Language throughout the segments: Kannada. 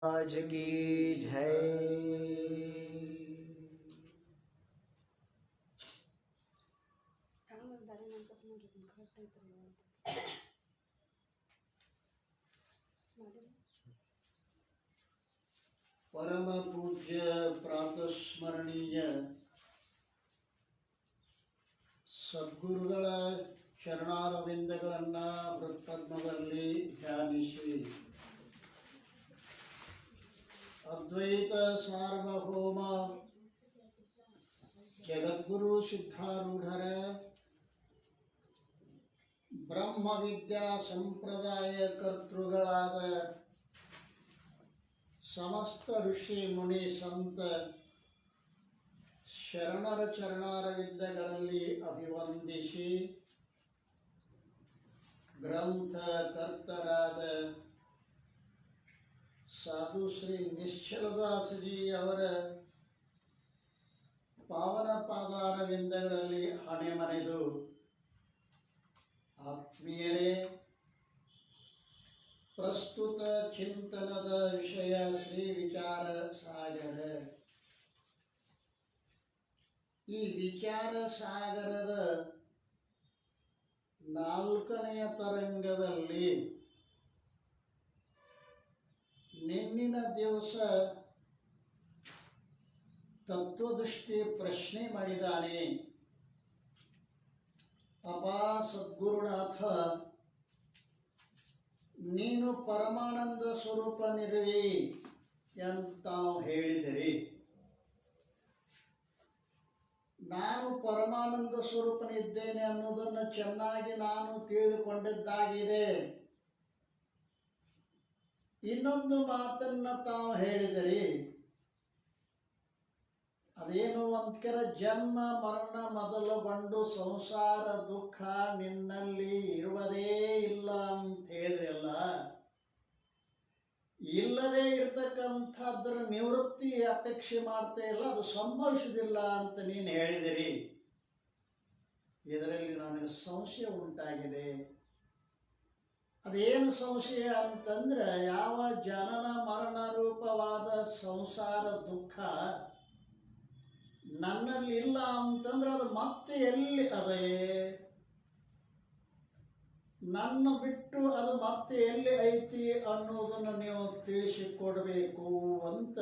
आज की जय। परम पूज्य ಪ್ರಾತಸ್ಮರಣೀಯ ಸದ್ಗುರುಗಳ ಚರಣಾರವಿಂದಗಳನ್ನು ಹೃತ್ಪದ್ಮದಲ್ಲಿ ಧ್ಯಾನಿಸಿ ಅದ್ವೈತ ಸಾರ್ವಭೌಮ ಜಗದ್ಗುರು ಸಿದ್ಧಾರೂಢರ ಬ್ರಹ್ಮವಿದ್ಯಾ ಸಂಪ್ರದಾಯ ಕರ್ತೃಗಳಾದ ಸಮಸ್ತ ಋಷಿ ಮುನಿ ಸಂತ ಶರಣರ ಚರಣಾರವಿಂದಗಳಲ್ಲಿ ಅಭಿವಂದಿಸಿ ಗ್ರಂಥಕರ್ತರಾದ ಸಾಧು ಶ್ರೀ ನಿಶ್ಚಲದಾಸಜಿ ಅವರ ಪಾವನ ಪಾದಾರವಿಂದಗಳಲ್ಲಿ ಹಣೆ ಮನೆದು ಆತ್ಮೀಯರೇ, ಪ್ರಸ್ತುತ ಚಿಂತನದ ವಿಷಯ ಶ್ರೀ ವಿಚಾರ ಸಾಗರ. ಈ ವಿಚಾರ ಸಾಗರದ 4ನೆಯ ತರಂಗದಲ್ಲಿ ನಿನ್ನಿನ ದಿವಸ ತತ್ವದೃಷ್ಟಿ ಪ್ರಶ್ನೆ ಮಾಡಿದ್ದಾನೆ. ಅಪಾ ಸದ್ಗುರುನಾಥ, ನೀನು ಪರಮಾನಂದ ಸ್ವರೂಪನಿರುವಿ ಅಂತ ಹೇಳಿದಿರಿ. ನಾನು ಪರಮಾನಂದ ಸ್ವರೂಪನಿದ್ದೇನೆ ಅನ್ನೋದನ್ನು ಚೆನ್ನಾಗಿ ನಾನು ತಿಳಿದುಕೊಂಡಿದ್ದಾಗಿದೆ. ಇನ್ನೊಂದು ಮಾತನ್ನು ತಾವು ಹೇಳಿದಿರಿ, ಅದೇನು ಅಂತ್ಕರ ಜನ್ಮ ಮರಣ ಮೊದಲುಗೊಂಡು ಸಂಸಾರ ದುಃಖ ನಿನ್ನಲ್ಲಿ ಇರುವುದೇ ಇಲ್ಲ ಅಂತ ಹೇಳಿದ್ರಲ್ಲ. ಇಲ್ಲದೇ ಇರ್ತಕ್ಕಂಥದ್ರ ನಿವೃತ್ತಿ ಅಪೇಕ್ಷೆ ಮಾಡ್ತಾ ಇಲ್ಲ, ಅದು ಸಂಭವಿಸುವುದಿಲ್ಲ ಅಂತ ನೀನು ಹೇಳಿದಿರಿ. ಇದರಲ್ಲಿ ನನಗೆ ಸಂಶಯ ಉಂಟಾಗಿದೆ. ಅದೇನು ಸಂಶಯ ಅಂತಂದ್ರೆ, ಯಾವ ಜನನ ಮರಣ ರೂಪವಾದ ಸಂಸಾರ ದುಃಖ ನನ್ನಲ್ಲಿ ಇಲ್ಲ ಅಂತಂದ್ರೆ ಅದು ಮತ್ತೆ ಎಲ್ಲಿ ಅದೇ? ನನ್ನ ಬಿಟ್ಟು ಅದು ಮತ್ತೆ ಎಲ್ಲಿ ಐತಿ ಅನ್ನೋದನ್ನು ನೀವು ತಿಳಿಸಿಕೊಡ್ಬೇಕು ಅಂತ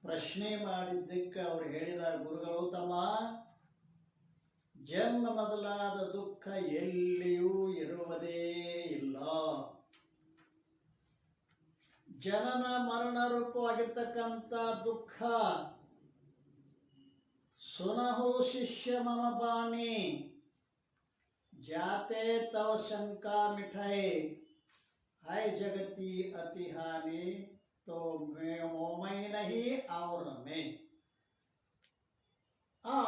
ಪ್ರಶ್ನೆ ಮಾಡಿದ್ದಕ್ಕೆ ಅವ್ರು ಹೇಳಿದ ಗುರುಗಳು, ತಮ್ಮ ಜನ್ಮ ಮೊದಲಾದ ದುಃಖ ಎಲ್ಲಿಯೂ ಇರುವುದೇ ಇಲ್ಲ. ಜನನ ಮರಣ ರೂಪವಾಗಿರ್ತಕ್ಕಂಥ ದುಃಖ ಸುನಹು ಶಿಷ್ಯ ಮಮ ಬಾಣಿ ಜಾತೆ ತವ ಶಂಕಾ ಮಿಠೈ ಹೈ ಜಗತಿ ಅತಿ ಹಾನಿ ತೋ ಮೋಮೈ ನಹಿ ಅವ್ರ ಮೇ. ಆ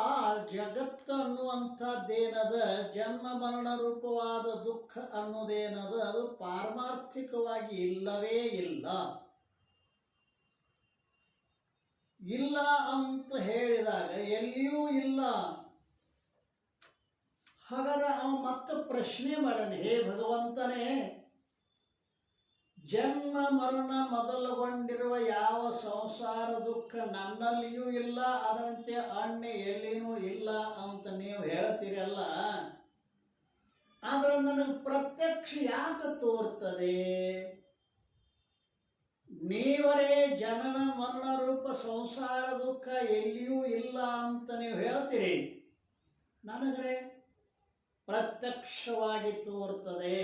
ಜಗತ್ತು ಅನ್ನುವಂಥದ್ದೇನದ, ಜನ್ಮ ಮರಣ ರೂಪವಾದ ದುಃಖ ಅನ್ನೋದೇನದ, ಅದು ಪಾರಮಾರ್ಥಿಕವಾಗಿ ಇಲ್ಲವೇ ಇಲ್ಲ. ಇಲ್ಲ ಅಂತ ಹೇಳಿದಾಗ ಎಲ್ಲಿಯೂ ಇಲ್ಲ. ಹಾಗಾದ್ರೆ ಅವ ಮತ್ತೆ ಪ್ರಶ್ನೆ ಮಾಡೋಣ, ಹೇ ಭಗವಂತನೇ, ಜನ್ಮ ಮರಣ ಮೊದಲುಗೊಂಡಿರುವ ಯಾವ ಸಂಸಾರ ದುಃಖ ನನ್ನಲ್ಲಿಯೂ ಇಲ್ಲ, ಅದರಂತೆ ಅಣ್ಣ ಎಲ್ಲಿನೂ ಇಲ್ಲ ಅಂತ ನೀವು ಹೇಳ್ತೀರಲ್ಲ, ಆದ್ರೆ ನನಗೆ ಪ್ರತ್ಯಕ್ಷ ಯಾಕೆ ತೋರ್ತದೆ? ನೀವರೇ ಜನನ ಮರಣ ರೂಪ ಸಂಸಾರ ದುಃಖ ಎಲ್ಲಿಯೂ ಇಲ್ಲ ಅಂತ ನೀವು ಹೇಳ್ತೀರಿ, ನನಗರೆ ಪ್ರತ್ಯಕ್ಷವಾಗಿ ತೋರ್ತದೆ.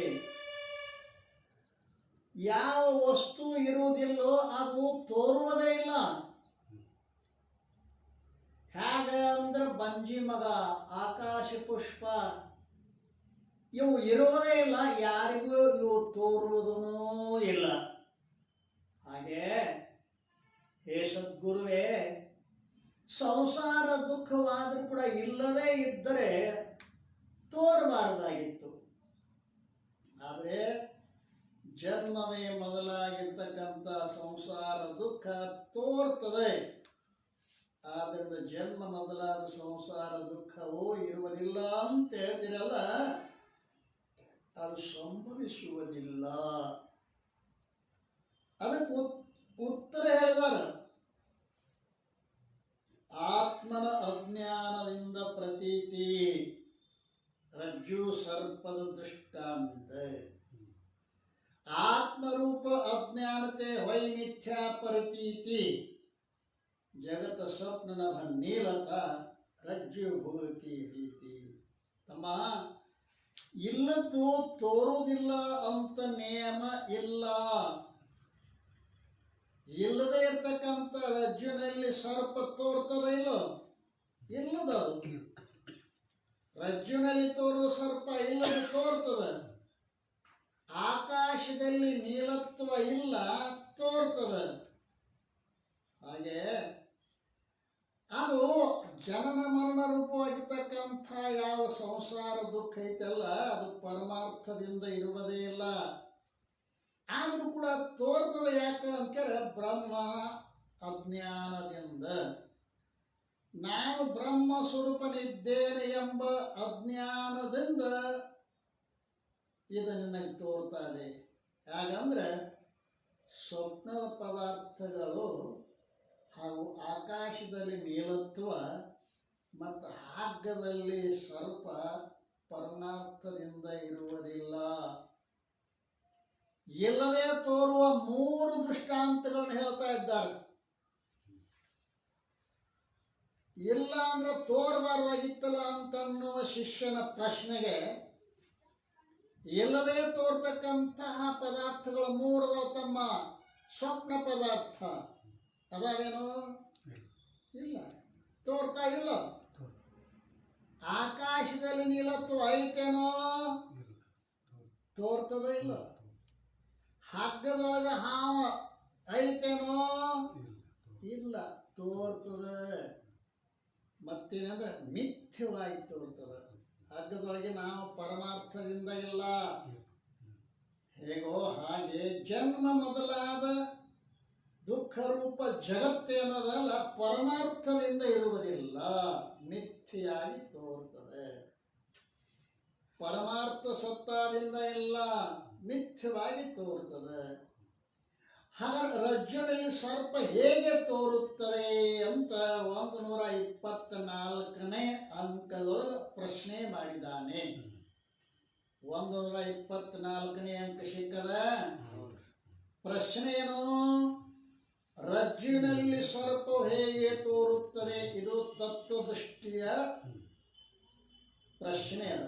ಯಾವ ವಸ್ತು ಇರುವುದಿಲ್ಲೋ ಅದು ತೋರುವುದೇ ಇಲ್ಲ. ಹೇಗೆ ಅಂದ್ರೆ ಬಂಜಿ ಮಗ, ಆಕಾಶ ಪುಷ್ಪ ಇವು ಇರುವುದೇ ಇಲ್ಲ, ಯಾರಿಗೂ ಇವು ತೋರುವುದೂ ಇಲ್ಲ. ಹಾಗೆ ಹೇ ಸದ್ಗುರುವೇ, ಸಂಸಾರ ದುಃಖವಾದರೂ ಕೂಡ ಇಲ್ಲದೇ ಇದ್ದರೆ ತೋರಬಾರದಾಗಿತ್ತು. ಆದರೆ ಜನ್ಮವೇ ಮೊದಲಾಗಿರ್ತಕ್ಕಂಥ ಸಂಸಾರ ದುಃಖ ತೋರ್ತದೆ. ಆದ್ದರಿಂದ ಜನ್ಮ ಮೊದಲಾದ ಸಂಸಾರ ದುಃಖವೂ ಇರುವುದಿಲ್ಲ ಅಂತ ಹೇಳ್ತೀರಲ್ಲ, ಅದು ಸಂಭವಿಸುವುದಿಲ್ಲ. ಇದಕ್ಕೆ ಉತ್ತರ ಹೇಳಿದಾರ. ಆತ್ಮನ ಅಜ್ಞಾನದಿಂದ ಪ್ರತೀತಿ ರಜ್ಜು ಸರ್ಪದ ದೃಷ್ಟಾಂತ. ಆತ್ಮರೂಪ ಅಜ್ಞಾನತೆ ವೈ ಮಿಥ್ಯಾ ಪ್ರತೀತಿ ಜಗತ ಸ್ವಪ್ನ ನಭ ನೀಲತ ರಜ್ಜು ಭೂಕಿ ರೀತಿ. ತಮ್ಮ, ಇಲ್ಲದ್ದು ತೋರುವುದಿಲ್ಲ ಅಂತ ನಿಯಮ ಇಲ್ಲ. ಇಲ್ಲದೆ ಇರ್ತಕ್ಕಂಥ ರಜ್ಜುನಲ್ಲಿ ಸರ್ಪ ತೋರ್ತದ ಇಲ್ಲೋ? ಇಲ್ಲದ. ರಜ್ಜುನಲ್ಲಿ ತೋರುವ ಸರ್ಪ ಇಲ್ಲದ ತೋರ್ತದ. ಆಕಾಶದಲ್ಲಿ ನೀಲತ್ವ ಇಲ್ಲ, ತೋರ್ತದ. ಹಾಗೆ ಅದು ಜನನ ಮರಣ ರೂಪವಾಗಿರ್ತಕ್ಕಂಥ ಯಾವ ಸಂಸಾರ ದುಃಖ ಐತಲ್ಲ, ಅದು ಪರಮಾರ್ಥದಿಂದ ಇರುವುದೇ ಇಲ್ಲ. ಆದರೂ ಕೂಡ ತೋರ್ತದ. ಯಾಕೆ ಅಂತಾರೆ? ಬ್ರಹ್ಮ ಅಜ್ಞಾನದಿಂದ. ನಾನು ಬ್ರಹ್ಮ ಸ್ವರೂಪನಿದ್ದೇನೆ ಎಂಬ ಅಜ್ಞಾನದಿಂದ ಇದು ನಿನಗೆ ತೋರ್ತಾ ಇದೆ. ಹಾಗಂದ್ರೆ ಸ್ವಪ್ನದ ಪದಾರ್ಥಗಳು ಹಾಗೂ ಆಕಾಶದಲ್ಲಿ ನೀಲತ್ವ ಮತ್ತು ಹಗ್ಗದಲ್ಲಿ ಸರ್ಪ ಪರಮಾರ್ಥದಿಂದ ಇರುವುದಿಲ್ಲ. ಇಲ್ಲದೆ ತೋರುವ 3 ದೃಷ್ಟಾಂತಗಳನ್ನು ಹೇಳ್ತಾ ಇದ್ದಾರೆ. ಇಲ್ಲ ಅಂದ್ರೆ ತೋರಬಾರ್ದಾಗಿತ್ತಲ್ಲ ಅಂತನ್ನುವ ಶಿಷ್ಯನ ಪ್ರಶ್ನೆಗೆ ಇಲ್ಲದೆ ತೋರ್ತಕ್ಕಂತಹ ಪದಾರ್ಥಗಳು 3 ಅದಾವ ತಮ್ಮ. ಸ್ವಪ್ನ ಪದಾರ್ಥ ಅದಾವೇನೋ? ಇಲ್ಲ, ತೋರ್ತಾ ಇಲ್ಲ. ಆಕಾಶದಲ್ಲಿ ನೀಲತ್ವ ಐತೇನೋ? ತೋರ್ತದ ಇಲ್ಲ. ಹಗ್ಗದೊಳಗ ಹಾವ ಐತೇನೋ? ಇಲ್ಲ, ತೋರ್ತದ. ಮತ್ತೇನಂದ್ರೆ ಮಿಥ್ಯವಾಗಿ ತೋರ್ತದ. ಹಗ್ಗದೊಳಗೆ ನಾವು ಪರಮಾರ್ಥದಿಂದ ಇಲ್ಲ. ಹೇಗೋ ಹಾಗೆ ಜನ್ಮ ಮೊದಲಾದ ದುಃಖ ರೂಪ ಜಗತ್ತೇನದಲ್ಲ, ಪರಮಾರ್ಥದಿಂದ ಇರುವುದಿಲ್ಲ, ಮಿಥ್ಯೆಯಾಗಿ ತೋರ್ತದೆ. ಪರಮಾರ್ಥ ಸತ್ತಾದಿಂದ ಇಲ್ಲ, ಮಿಥ್ಯವಾಗಿ ತೋರ್ತದೆ. ಹಾಗಾದ್ರೆ ರಜ್ಜುನಲ್ಲಿ ಸರ್ಪ ಹೇಗೆ ತೋರುತ್ತದೆ ಅಂತ 124ನೇ ಅಂಕದೊಳಗೆ ಪ್ರಶ್ನೆ ಮಾಡಿದ್ದಾನೆ. 124ನೇ ಅಂಕ ಸಿಕ್ಕದ. ಪ್ರಶ್ನೆ ಏನು? ರಜ್ಜುನಲ್ಲಿ ಸರ್ಪವು ಹೇಗೆ ತೋರುತ್ತದೆ? ಇದು ತತ್ವದೃಷ್ಟಿಯ ಪ್ರಶ್ನೆ ಅದ.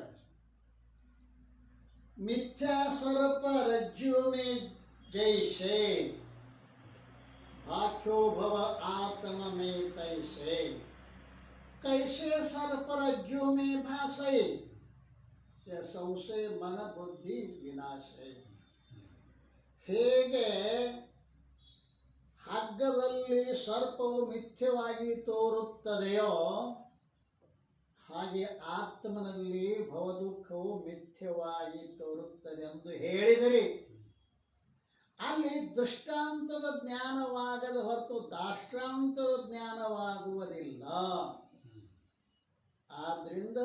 ಮಿಥ್ಯಾ ಸರ್ಪ ರಜ್ಜು ಮೇ ಜೈಸೆ भाख्यो भव आत्म में तैसे कैसे सर्प रज्जु में भासे यह संशय मन बुद्धि विनाश है. ಹೇಗೆ ಹಗ್ಗದಲ್ಲಿ ಸರ್ಪವು ಮಿಥ್ಯವಾಗಿ ತೋರುತ್ತದೆಯೋ ಹಾಗೆ ಆತ್ಮನಲ್ಲಿ ಭವದುಃಖವು ಮಿಥ್ಯವಾಗಿ ತೋರುತ್ತದೆ ಎಂದು ಹೇಳಿದರೆ ಅಲ್ಲಿ ದೃಷ್ಟಾಂತದ ಜ್ಞಾನವಾಗದ ಹೊರತು ದಾಷ್ಟಾಂತದ ಜ್ಞಾನವಾಗುವುದಿಲ್ಲ. ಆದ್ರಿಂದ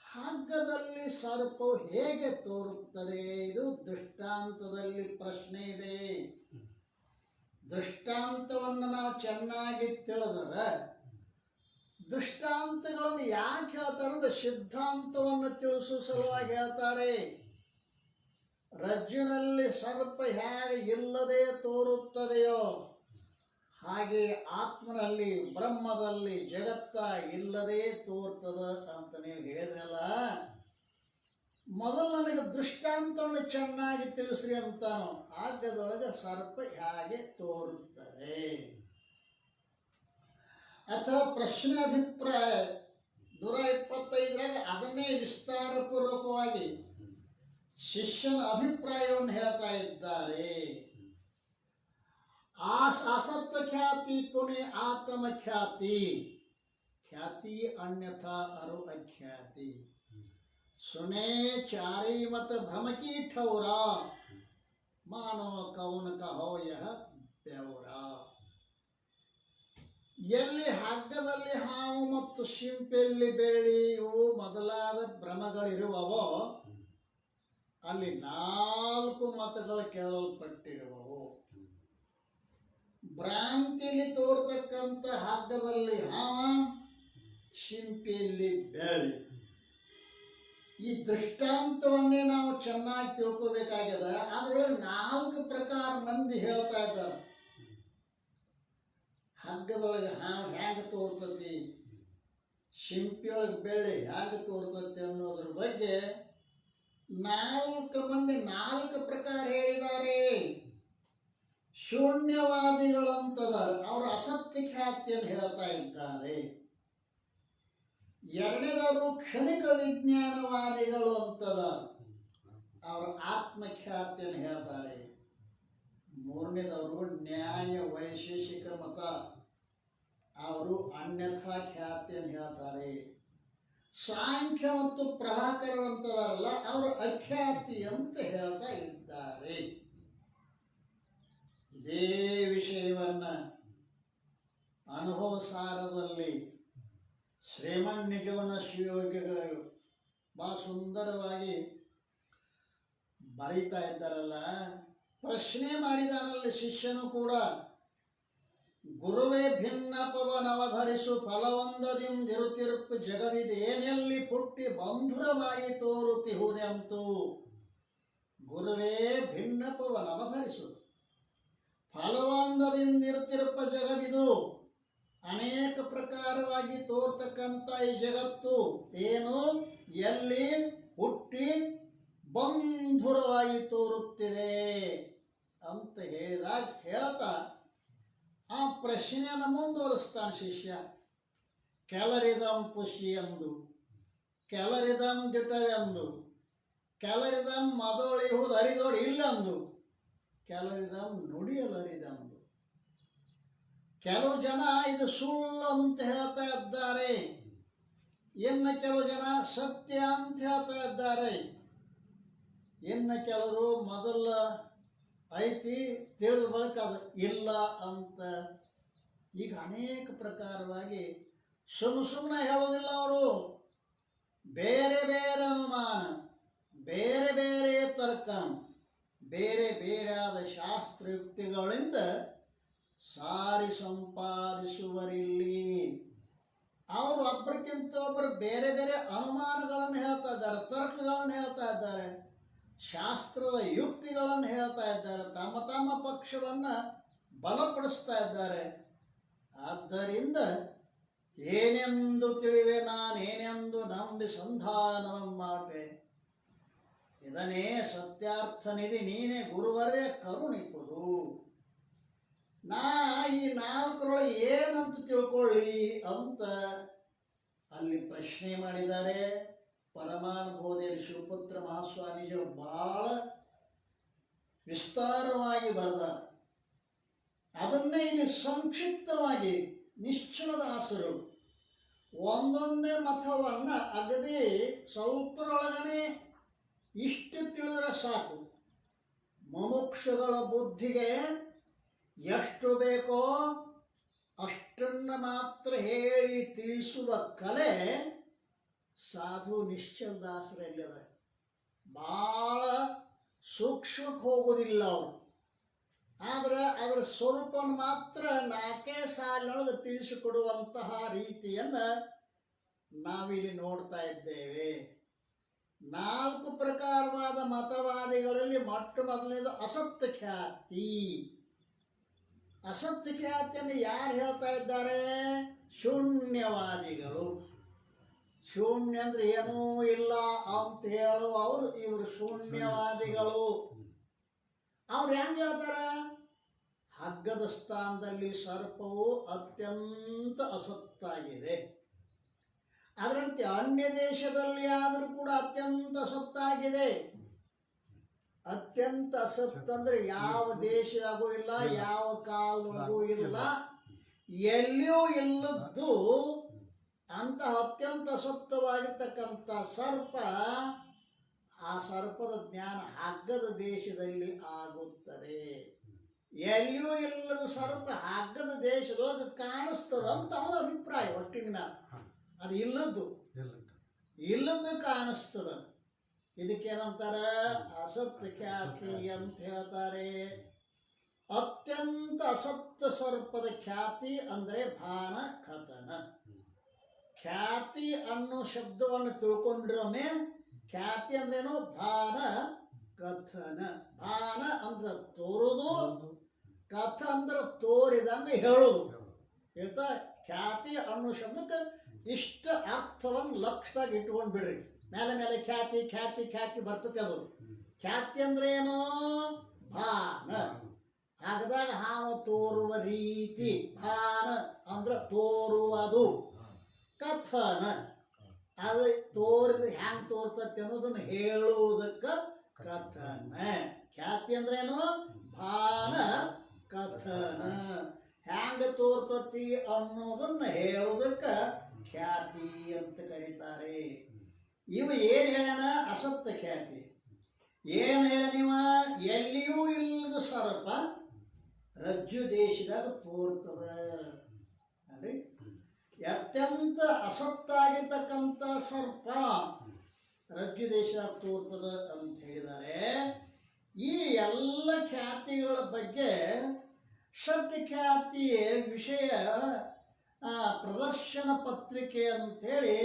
ಹಗ್ಗದಲ್ಲಿ ಸರ್ಪವು ಹೇಗೆ ತೋರುತ್ತದೆ? ಇದು ದೃಷ್ಟಾಂತದಲ್ಲಿ ಪ್ರಶ್ನೆ ಇದೆ. ದೃಷ್ಟಾಂತವನ್ನು ನಾವು ಚೆನ್ನಾಗಿ ತಿಳಿದರೆ, ದೃಷ್ಟಾಂತಗಳನ್ನು ಯಾಕೆ ಹೇಳ್ತಾರೆ? ಸಿದ್ಧಾಂತವನ್ನು ತಿಳಿಸುವ ಸಲುವಾಗಿ ಹೇಳ್ತಾರೆ. ರಜ್ಜುನಲ್ಲಿ ಸರ್ಪ ಹೇಗೆ ಇಲ್ಲದೆ ತೋರುತ್ತದೆಯೋ ಹಾಗೆ ಆತ್ಮನಲ್ಲಿ ಬ್ರಹ್ಮದಲ್ಲಿ ಜಗತ್ತ ಇಲ್ಲದೆ ತೋರ್ತದ ಅಂತ ನೀವು ಹೇಳಿದ್ರಲ್ಲ. ಮೊದಲು ನನಗೆ ದೃಷ್ಟಾಂತವನ್ನು ಚೆನ್ನಾಗಿ ತಿಳಿಸ್ರಿ ಅಂತಾನು. ಹಗ್ಗದೊಳಗೆ ಸರ್ಪ ಹೇಗೆ ತೋರುತ್ತದೆ ಅಥವಾ ಪ್ರಶ್ನೆ ಅಭಿಪ್ರಾಯ 125ರಾಗ ಅದನ್ನೇ ವಿಸ್ತಾರಪೂರ್ವಕವಾಗಿ ಶಿಷ್ಯನ ಅಭಿಪ್ರಾಯವನ್ನು ಹೇಳ್ತಾ ಇದ್ದಾರೆ. असत्य ख्याति पुणे आत्म ख्याति ख्याति अन्यथा अरु अख्याति सुने चारी मत भ्रम की ठौरा मानो कौन कहो यह बेवरा. ಎಲ್ಲಿ ಹಗ್ಗದಲ್ಲಿ ಹಾವು ಮತ್ತು ಶಿಂಪೆಲ್ಲಿ ಬೆಳ್ಳಿ ಇವು ಮೊದಲಾದ ಭ್ರಮಗಳಿರುವವೋ ಅಲ್ಲಿ 4 ಮತಗಳು ಕೇಳಲ್ಪಟ್ಟಿರುವವು. ಭ್ರಾಂತಿಯಲ್ಲಿ ತೋರ್ತಕ್ಕಂಥ ಹಗ್ಗದಲ್ಲಿ ಹಾವ, ಶಿಂಪಿಯಲ್ಲಿ ಬೆಳ್ಳಿ. ಈ ದೃಷ್ಟಾಂತವನ್ನೇ ನಾವು ಚೆನ್ನಾಗಿ ತಿಳ್ಕೋಬೇಕಾಗ್ಯದ. ಅದರೊಳಗೆ 4 ಪ್ರಕಾರ ಮಂದಿ ಹೇಳ್ತಾ ಇದ್ದಾರೆ. ಹಗ್ಗದೊಳಗೆ ಹಾವು ಹ್ಯಾಂಗ ತೋರ್ತತಿ, ಶಿಂಪಿಯೊಳಗೆ ಬೆಳ್ಳಿ ಹ್ಯಾಂಗ ತೋರ್ತತಿ ಅನ್ನೋದ್ರ ಬಗ್ಗೆ 4 ಮಂದಿ 4 ಪ್ರಕಾರ ಹೇಳಿದ್ದಾರೆ. ಶೂನ್ಯವಾದಿಗಳು ಅಂತದಾರೆ, ಅವರು ಅಸತ್ಯ ಖ್ಯಾತಿಯನ್ನು ಹೇಳ್ತಾ ಇದ್ದಾರೆ. ಎರಡನೇದವರು ಕ್ಷಣಿಕ ವಿಜ್ಞಾನವಾದಿಗಳು ಅಂತದಾರೆ, ಅವರು ಆತ್ಮಖ್ಯಾತಿಯನ್ನು ಹೇಳ್ತಾರೆ. ಮೂರನೇದವರು ನ್ಯಾಯ ವೈಶೇಷಿಕ ಮತ, ಅವರು ಅನ್ಯಥಾ ಖ್ಯಾತಿಯನ್ನು ಹೇಳ್ತಾರೆ. ಸಾಂಖ್ಯ ಮತ್ತು ಪ್ರಭಾಕರ ಅಂತದಾರಲ್ಲ, ಅವರು ಅಖ್ಯಾತಿ ಅಂತ ಹೇಳ್ತಾ ಇದ್ದಾರೆ. ಇದೇ ವಿಷಯವನ್ನ ಅನುಭವ ಸಾರದಲ್ಲಿ ಶ್ರೀಮನ್ ನಿಜವನ ಶಿವಯೋಗಿಗಳು ಬಹಳ ಸುಂದರವಾಗಿ ಬರೀತಾ ಇದ್ದಾರಲ್ಲ. ಪ್ರಶ್ನೆ ಮಾಡಿದಾನಲ್ಲಿ ಶಿಷ್ಯನು ಕೂಡ, ಗುರುವೇ ಭಿನ್ನಪವನವಧರಿಸು ಫಲವೊಂದದಿಂ ನಿರುತಿರುಪ್ಪು ಜಗವಿದೇನೆಲ್ಲಿ ಪುಟ್ಟಿ ಬಂಧುರವಾಗಿ ತೋರುತ್ತಿಹುದೆಂತು. ಗುರುವೇ ಭಿನ್ನಪವನವಧರಿಸು ಫಲವೊಂದದಿಂದಿರುತ್ತಿರುಪ್ಪ ಜಗವಿದು, ಅನೇಕ ಪ್ರಕಾರವಾಗಿ ತೋರ್ತಕ್ಕಂಥ ಈ ಜಗತ್ತು ಏನು, ಎಲ್ಲಿ ಹುಟ್ಟಿ ಬಂಧುರವಾಗಿ ತೋರುತ್ತಿದೆ ಅಂತ ಹೇಳಿದಾಗ ಹೇಳ್ತಾ ಆ ಪ್ರಶ್ನೆಯನ್ನು ಮುಂದುವರಿಸ್ತಾನೆ ಶಿಷ್ಯ. ಕೆಲರಿದಂ ಪುಷಿ ಎಂದು, ಕೆಲರಿದಂ ದಿಟವೆಂದು, ಕೆಲರಿದಂ ಮದೊಳಿಹುದು ಹರಿದೋಡಿ ಇಲ್ಲೆಂದು, ಕೆಲರಿದಂ ನುಡಿಯಲರಿದೆಂದು. ಕೆಲವು ಜನ ಇದು ಸುಳ್ಳು ಅಂತ ಹೇಳ್ತಾ ಇದ್ದಾರೆ, ಇನ್ನು ಕೆಲವು ಜನ ಸತ್ಯ ಅಂತ ಹೇಳ್ತಾ ಇದ್ದಾರೆ, ಇನ್ನು ಕೆಲವರು ಮೊದಲ ಐತಿ ತಿಳಿದ ಬಳಿಕ ಅದು ಇಲ್ಲ ಅಂತ. ಈಗ ಅನೇಕ ಪ್ರಕಾರವಾಗಿ ಸುಮ್ಮನೆ ಹೇಳೋದಿಲ್ಲ. ಅವರು ಬೇರೆ ಬೇರೆ ಅನುಮಾನ, ಬೇರೆ ಬೇರೆ ತರ್ಕ, ಬೇರೆ ಬೇರೆಯಾದ ಶಾಸ್ತ್ರಯುಕ್ತಿಗಳಿಂದ ಸಾರಿ ಸಂಪಾದಿಸುವರಿಲ್ಲಿ. ಅವರು ಒಬ್ಬರಿಗಿಂತ ಒಬ್ಬರು ಬೇರೆ ಬೇರೆ ಅನುಮಾನಗಳನ್ನು ಹೇಳ್ತಾ ಇದ್ದಾರೆ, ತರ್ಕಗಳನ್ನು ಹೇಳ್ತಾ ಇದ್ದಾರೆ, ಶಾಸ್ತ್ರದ ಯುಕ್ತಿಗಳನ್ನು ಹೇಳ್ತಾ ಇದ್ದಾರೆ, ತಮ್ಮ ತಮ್ಮ ಪಕ್ಷವನ್ನು ಬಲಪಡಿಸ್ತಾ ಇದ್ದಾರೆ. ಆದ್ದರಿಂದ ಏನೆಂದು ತಿಳಿವೆ ನಾನೇನೆಂದು ನಂಬಿ ಸಂಧಾನವ ಮಾಡೆ, ಇದನ್ನೇ ಸತ್ಯಾರ್ಥ ನಿಧಿ ನೀನೇ ಗುರುವರೇ ಕರುಣಿಪುದು. ನಾ ಈ 4ರೊಳಗೆ ಏನಂತ ತಿಳ್ಕೊಳ್ಳಿ ಅಂತ ಅಲ್ಲಿ ಪ್ರಶ್ನೆ ಮಾಡಿದ್ದಾರೆ. ಪರಮಾನುಭೋಧಿಯಲ್ಲಿ ಶಿವಪುತ್ರ ಮಹಾಸ್ವಾಮೀಜಿಯವರು ಬಹಳ ವಿಸ್ತಾರವಾಗಿ ಬರೆದ, ಅದನ್ನೇ ಇಲ್ಲಿ ಸಂಕ್ಷಿಪ್ತವಾಗಿ ನಿಶ್ಚಲದಾಸರು ಒಂದೊಂದೇ ಮತವನ್ನು ಅಗದಿ ಸ್ವಲ್ಪರೊಳಗನೆ ಇಷ್ಟು ತಿಳಿದ್ರೆ ಸಾಕು. ಮುಮುಕ್ಷುಗಳ ಬುದ್ಧಿಗೆ ಎಷ್ಟು ಬೇಕೋ ಅಷ್ಟನ್ನು ಮಾತ್ರ ಹೇಳಿ ತಿಳಿಸುವ ಕಲೆ ಸಾಧು ನಿಶ್ಚಲದಾಸರಲ್ಲಿದೆ. ಭಾಳ ಸೂಕ್ಷ್ಮಕ್ಕೆ ಹೋಗೋದಿಲ್ಲ ಅವರು, ಆದರೆ ಅದರ ಸ್ವರೂಪವನ್ನು ಮಾತ್ರ 4 ಸಾಲಿನೊಳಗೆ ತಿಳಿಸಿಕೊಡುವಂತಹ ರೀತಿಯನ್ನು ನಾವಿಲ್ಲಿ ನೋಡ್ತಾ ಇದ್ದೇವೆ. 4 ಪ್ರಕಾರವಾದ ಮತವಾದಿಗಳಲ್ಲಿ ಮೊಟ್ಟ ಮೊದಲನೇದು ಅಸತ್ಯ ಖ್ಯಾತಿ. ಅಸತ್ಯ ಖ್ಯಾತಿಯನ್ನು ಯಾರು ಹೇಳ್ತಾ ಇದ್ದಾರೆ? ಶೂನ್ಯವಾದಿಗಳು. ಶೂನ್ಯ ಅಂದ್ರೆ ಏನೂ ಇಲ್ಲ ಅಂತ ಹೇಳೋ ಇವರು ಶೂನ್ಯವಾದಿಗಳು. ಅವ್ರು ಹೆಂಗೆ ಹೇಳ್ತಾರೆ? ಹಗ್ಗದ ಸ್ಥಾನದಲ್ಲಿ ಸರ್ಪವು ಅತ್ಯಂತ ಅಸತ್ತಾಗಿದೆ, ಅದರಂತೆ ಅನ್ಯ ದೇಶದಲ್ಲಿ ಆದರೂ ಕೂಡ ಅತ್ಯಂತ ಅಸತ್ತಾಗಿದೆ. ಅತ್ಯಂತ ಅಸತ್ ಅಂದ್ರೆ ಯಾವ ದೇಶದಾಗೂ ಇಲ್ಲ, ಯಾವ ಕಾಲದಾಗೂ ಇಲ್ಲ, ಎಲ್ಲಿಯೂ ಇಲ್ಲದ್ದು ಅಂತ ಅತ್ಯಂತ ಅಸತ್ತವಾಗಿರ್ತಕ್ಕಂಥ ಸರ್ಪ. ಆ ಸರ್ಪದ ಜ್ಞಾನ ಹಗ್ಗದ ದೇಶದಲ್ಲಿ ಆಗುತ್ತದೆ. ಎಲ್ಲಿಯೂ ಇಲ್ಲದ ಸರ್ಪ ಹಗ್ಗದ ದೇಶದೊಳಗೆ ಕಾಣಿಸ್ತದ ಅಂತ ಅವನ ಅಭಿಪ್ರಾಯ. ಒಟ್ಟಿನ ಅದು ಇಲ್ಲದ್ದು ಕಾಣಿಸ್ತದ. ಇದಕ್ಕೇನಂತಾರ? ಅಸತ್ಯ ಖ್ಯಾತಿ ಅಂತ ಹೇಳ್ತಾರೆ. ಅತ್ಯಂತ ಅಸತ್ಯ ಸರ್ಪದ ಖ್ಯಾತಿ ಅಂದರೆ ಭಾನ ಕಥನ. ಖ್ಯಾತಿ ಅನ್ನೋ ಶಬ್ದವನ್ನು ತಿಳ್ಕೊಂಡಿರೊಮ್ಮೆ ಖ್ಯಾತಿ ಅಂದ್ರೇನು? ಭಾನ ಕಥನ. ಭಾನ ಅಂದ್ರೆ ತೋರುದು, ಕಥ ಅಂದ್ರೆ ತೋರಿದಂಗೆ ಹೇಳುದು. ಹೇಳ್ತಾ ಖ್ಯಾತಿ ಅನ್ನೋ ಶಬ್ದಕ್ಕೆ ಇಷ್ಟ ಅರ್ಥವನ್ನು ಲಕ್ಷದಾಗ ಇಟ್ಕೊಂಡು ಬಿಡ್ರಿ. ಮೇಲೆ ಮೇಲೆ ಖ್ಯಾತಿ ಖ್ಯಾತಿ ಖ್ಯಾತಿ ಬರ್ತದೆ. ಅದು ಖ್ಯಾತಿ ಅಂದ್ರೆ ಏನು? ಭಾನ. ಹಾಗದಾಗ ಹಾವ ತೋರುವ ರೀತಿ. ಭಾನ ಅಂದ್ರೆ ತೋರುವುದು. ಕಥನ ಅದು ತೋರಿದ ಹ್ಯಾಂಗ ತೋರ್ತತಿ ಅನ್ನೋದನ್ನ ಹೇಳುವುದಕ್ಕೆ ಕಥನ. ಖ್ಯಾತಿ ಅಂದ್ರೇನು? ಭಾನ ಕಥನ. ಹ್ಯಾಂಗ ತೋರ್ತತಿ ಅನ್ನೋದನ್ನ ಹೇಳುವುದಕ್ಕೆ ಖ್ಯಾತಿ ಅಂತ ಕರೀತಾರೆ. ಇವ ಏನು ಹೇಳ್ಯಾನ? ಅಸತ್ಯ ಖ್ಯಾತಿ. ಏನು ಹೇಳ ನೀವ? ಎಲ್ಲಿಯೂ ಇಲ್ಲದ ಸರ್ಪ ರಜ್ಜು ದೇಶದಾಗ ತೋರ್ತದ ಅಲ್ರಿ. ಅತ್ಯಂತ ಅಸತ್ತಾಗಿರ್ತಕ್ಕಂಥ ಸರ್ಪ ರಜ್ಜು ದೇಶದಾಗ ತೋರ್ತದ ಅಂತ ಹೇಳಿದ್ದಾರೆ. ಈ ಎಲ್ಲ ಖ್ಯಾತಿಗಳ ಬಗ್ಗೆ ಸತ್ಯ ಖ್ಯಾತಿಯ ವಿಷಯ ಪ್ರದರ್ಶನ ಪತ್ರಿಕೆ ಅಂತೇಳಿ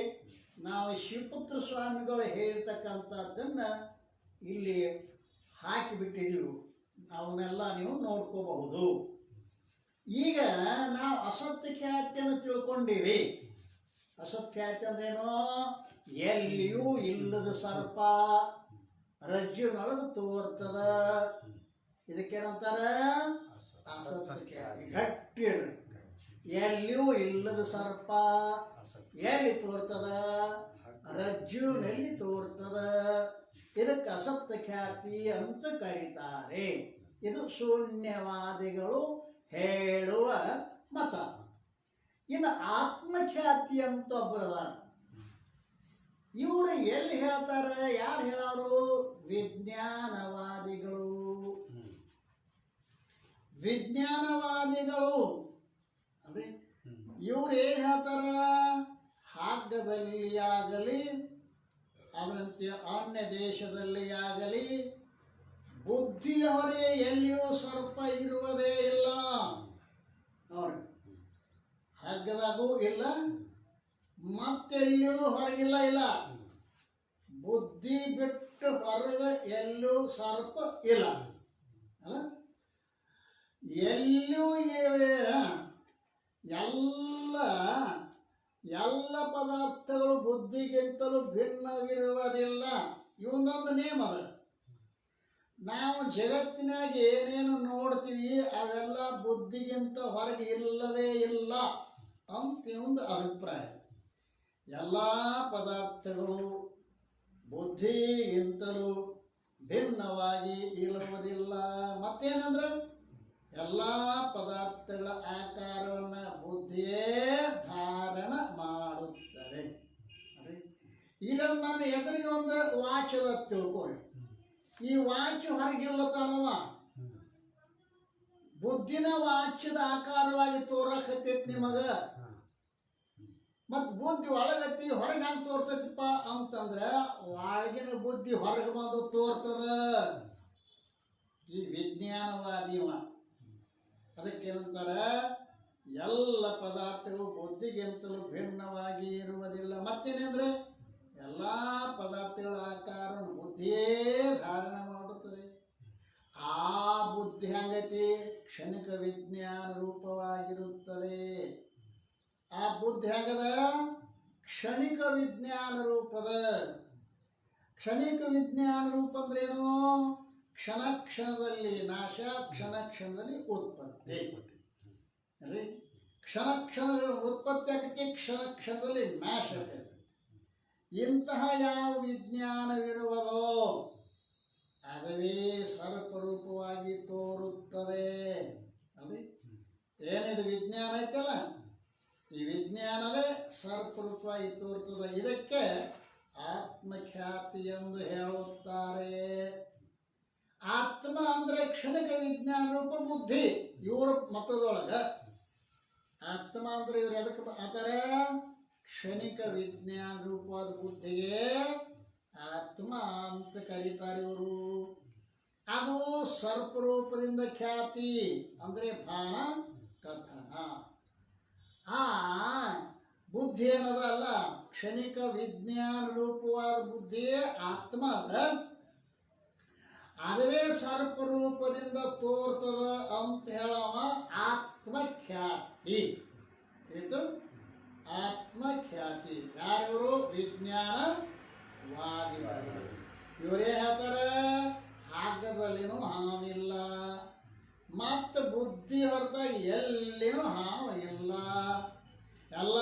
ನಾವು ಶಿವಪುತ್ರ ಸ್ವಾಮಿಗಳು ಹೇಳ್ತಕ್ಕಂಥದ್ದನ್ನು ಇಲ್ಲಿ ಹಾಕಿಬಿಟ್ಟಿದ್ದೀವಿ. ಅವನ್ನೆಲ್ಲ ನೀವು ನೋಡ್ಕೋಬಹುದು. ಈಗ ನಾವು ಅಸತ್ಯ ಖ್ಯಾತಿಯನ್ನು ತಿಳ್ಕೊಂಡೀವಿ. ಅಸತ್ಯ ಖ್ಯಾತಿ ಅಂದ್ರೇನು? ಎಲ್ಲಿಯೂ ಇಲ್ಲದ ಸರ್ಪ ರಜ್ಜುನೊಳಗೆ ತೋರ್ತದ. ಇದಕ್ಕೇನಂತಾರ? ಅಸತ್ಯ ಖ್ಯಾತಿ. ಗಟ್ಟಿ ಎಲ್ಲಿಯೂ ಇಲ್ಲದ ಸರ್ಪ ಎಲ್ಲಿ ತೋರ್ತದ? ರಜ್ಜುನಲ್ಲಿ ತೋರ್ತದ. ಇದಕ್ಕೆ ಅಸತ್ಯ ಖ್ಯಾತಿ ಅಂತ ಕರೀತಾರೆ. ಇದು ಶೂನ್ಯವಾದಿಗಳು ಹೇಳುವ ಮತ. ಇನ್ನು ಆತ್ಮಖ್ಯಾತಿ ಅಂತ ಒಬ್ಬರದ. ಇವರು ಎಲ್ಲಿ ಹೇಳ್ತಾರೆ? ಯಾರು ಹೇಳೋರು? ವಿಜ್ಞಾನವಾದಿಗಳು. ವಿಜ್ಞಾನವಾದಿಗಳು ಅಂದ್ರೆ ಇವ್ರು ಏನು ಹೇಳ್ತಾರ? ಹಗ್ಗದಲ್ಲಿ ಆಗಲಿ ಅದರಂತೆ ಅನ್ಯ ದೇಶದಲ್ಲಿ ಆಗಲಿ ಬುದ್ಧಿಯ ಹೊರಗೆ ಎಲ್ಲಿಯೂ ಸರ್ಪ ಇರುವುದೇ ಇಲ್ಲ. ನೋಡಿ, ಹಗ್ಗದಾಗೂ ಇಲ್ಲ, ಮತ್ತೆಲ್ಲಿಯೂ ಹೊರಗಿಲ್ಲ. ಇಲ್ಲ, ಬುದ್ಧಿ ಬಿಟ್ಟು ಹೊರಗೆ ಎಲ್ಲೂ ಸರ್ಪ ಇಲ್ಲ. ಅಲ್ಲ, ಎಲ್ಲೂ ಇವೆ. ಎಲ್ಲ ಪದಾರ್ಥಗಳು ಬುದ್ಧಿಗಿಂತಲೂ ಭಿನ್ನವಿರುವುದಿಲ್ಲ. ಇವೊಂದೊಂದು ನೇಮ ಅದ. ನಾವು ಜಗತ್ತಿನಾಗ ಏನೇನು ನೋಡ್ತೀವಿ ಅವೆಲ್ಲ ಬುದ್ಧಿಗಿಂತ ಹೊರಗೆ ಇಲ್ಲವೇ ಇಲ್ಲ ಅಂತ ಒಂದು ಅಭಿಪ್ರಾಯ. ಎಲ್ಲ ಪದಾರ್ಥಗಳು ಬುದ್ಧಿಗಿಂತಲೂ ಭಿನ್ನವಾಗಿ ಇರುವುದಿಲ್ಲ. ಮತ್ತೇನಂದ್ರೆ ಎಲ್ಲ ಪದಾರ್ಥಗಳ ಆಕಾರವನ್ನು ಬುದ್ಧಿಯೇ ಧಾರಣ ಮಾಡುತ್ತದೆ. ಇಲ್ಲ, ನನ್ನ ಎದುರಿಗೆ ಒಂದು ವಾಚ್ ಅದ ತಿಳ್ಕೊರಿ. ಈ ವಾಚ್ ಹೊರಗಿಲ್ಲತಾನವ ಬುದ್ಧಿನ ವಾಚದ ಆಕಾರವಾಗಿ ತೋರಕತ್ತೈತಿ ನಿಮಗ. ಮತ್ ಬುದ್ಧಿ ಒಳಗತ್ತಿ ಹೊರಗೆ ಹಂಗೆ ತೋರ್ತೈತಿಪ್ಪ ಅಂತಂದ್ರೆ ಒಳಗಿನ ಬುದ್ಧಿ ಹೊರಗೆ ಬಂದು ತೋರ್ತದ. ಈ ವಿಜ್ಞಾನವಾದಿವ. ಅದಕ್ಕೇನಂತಾರ? ಎಲ್ಲ ಪದಾರ್ಥಗಳು ಬುದ್ಧಿಗಿಂತಲೂ ಭಿನ್ನವಾಗಿ ಇರುವುದಿಲ್ಲ. ಮತ್ತೇನೆಂದ್ರೆ ಎಲ್ಲ ಪದಾರ್ಥಗಳ ಆಕಾರ ಬುದ್ಧಿಯೇ ಧಾರಣ ಮಾಡುತ್ತದೆ. ಆ ಬುದ್ಧಿ ಹಂಗತಿ ಕ್ಷಣಿಕ ವಿಜ್ಞಾನ ರೂಪವಾಗಿರುತ್ತದೆ. ಆ ಬುದ್ಧಿ ಹೆಂಗದ? ಕ್ಷಣಿಕ ವಿಜ್ಞಾನ ರೂಪದ. ಕ್ಷಣಿಕ ವಿಜ್ಞಾನ ರೂಪ ಅಂದ್ರೇನು? ಕ್ಷಣ ಕ್ಷಣದಲ್ಲಿ ನಾಶ, ಕ್ಷಣ ಕ್ಷಣದಲ್ಲಿ ಉತ್ಪತ್ತಿ. ಕ್ಷಣ ಕ್ಷಣದ ಉತ್ಪತ್ತಿ ಆಗತ್ತೆ, ಕ್ಷಣ ಕ್ಷಣದಲ್ಲಿ ನಾಶ ಆಗತ್ತೆ. ಇಂತಹ ಯಾವ ವಿಜ್ಞಾನವಿರುವುದೋ ಅದುವೇ ಸರ್ಪರೂಪವಾಗಿ ತೋರುತ್ತದೆ. ಅಲ್ರಿ, ಏನಿದು ವಿಜ್ಞಾನ ಐತಲ್ಲ, ಈ ವಿಜ್ಞಾನವೇ ಸರ್ಪರೂಪವಾಗಿ ತೋರುತ್ತದೆ. ಇದಕ್ಕೆ ಆತ್ಮಖ್ಯಾತಿ ಎಂದು ಹೇಳುತ್ತಾರೆ. ಆತ್ಮ ಅಂದ್ರೆ ಕ್ಷಣಿಕ ವಿಜ್ಞಾನ ರೂಪ ಬುದ್ಧಿ. ಇವ್ರ ಮತದೊಳಗ ಆತ್ಮ ಅಂದ್ರೆ ಇವ್ರು ಎದಕ್ಕೆ ಆತಾರೆ? ಕ್ಷಣಿಕ ವಿಜ್ಞಾನ ರೂಪವಾದ ಬುದ್ಧಿಗೆ ಆತ್ಮ ಅಂತ ಕರೀತಾರೆ ಇವರು. ಅದು ಸರ್ಪರೂಪದಿಂದ ಖ್ಯಾತಿ ಅಂದರೆ ಬಾಣ ಕಥನ. ಆ ಬುದ್ಧಿ ಏನದಲ್ಲ ಕ್ಷಣಿಕ ವಿಜ್ಞಾನ ರೂಪವಾದ ಬುದ್ಧಿಯೇ ಆತ್ಮ ಅದ. ಅದುವೇ ಸರ್ಪರೂಪದಿಂದ ತೋರ್ತದ ಅಂತ ಹೇಳವ ಆತ್ಮಖ್ಯಾತಿ. ಇದು ಆತ್ಮಖ್ಯಾತಿ. ಯಾರಿವರು? ವಿಜ್ಞಾನವಾದಿಗಳು. ಇವರೇ ಹೇಳ್ತಾರೆ ಹಾಗದಲ್ಲಿನೂ ಹಾವಿಲ್ಲ, ಮತ್ತು ಬುದ್ಧಿ ಹೊರತಾಗಿ ಎಲ್ಲಿನೂ ಹಾವು ಇಲ್ಲ. ಎಲ್ಲ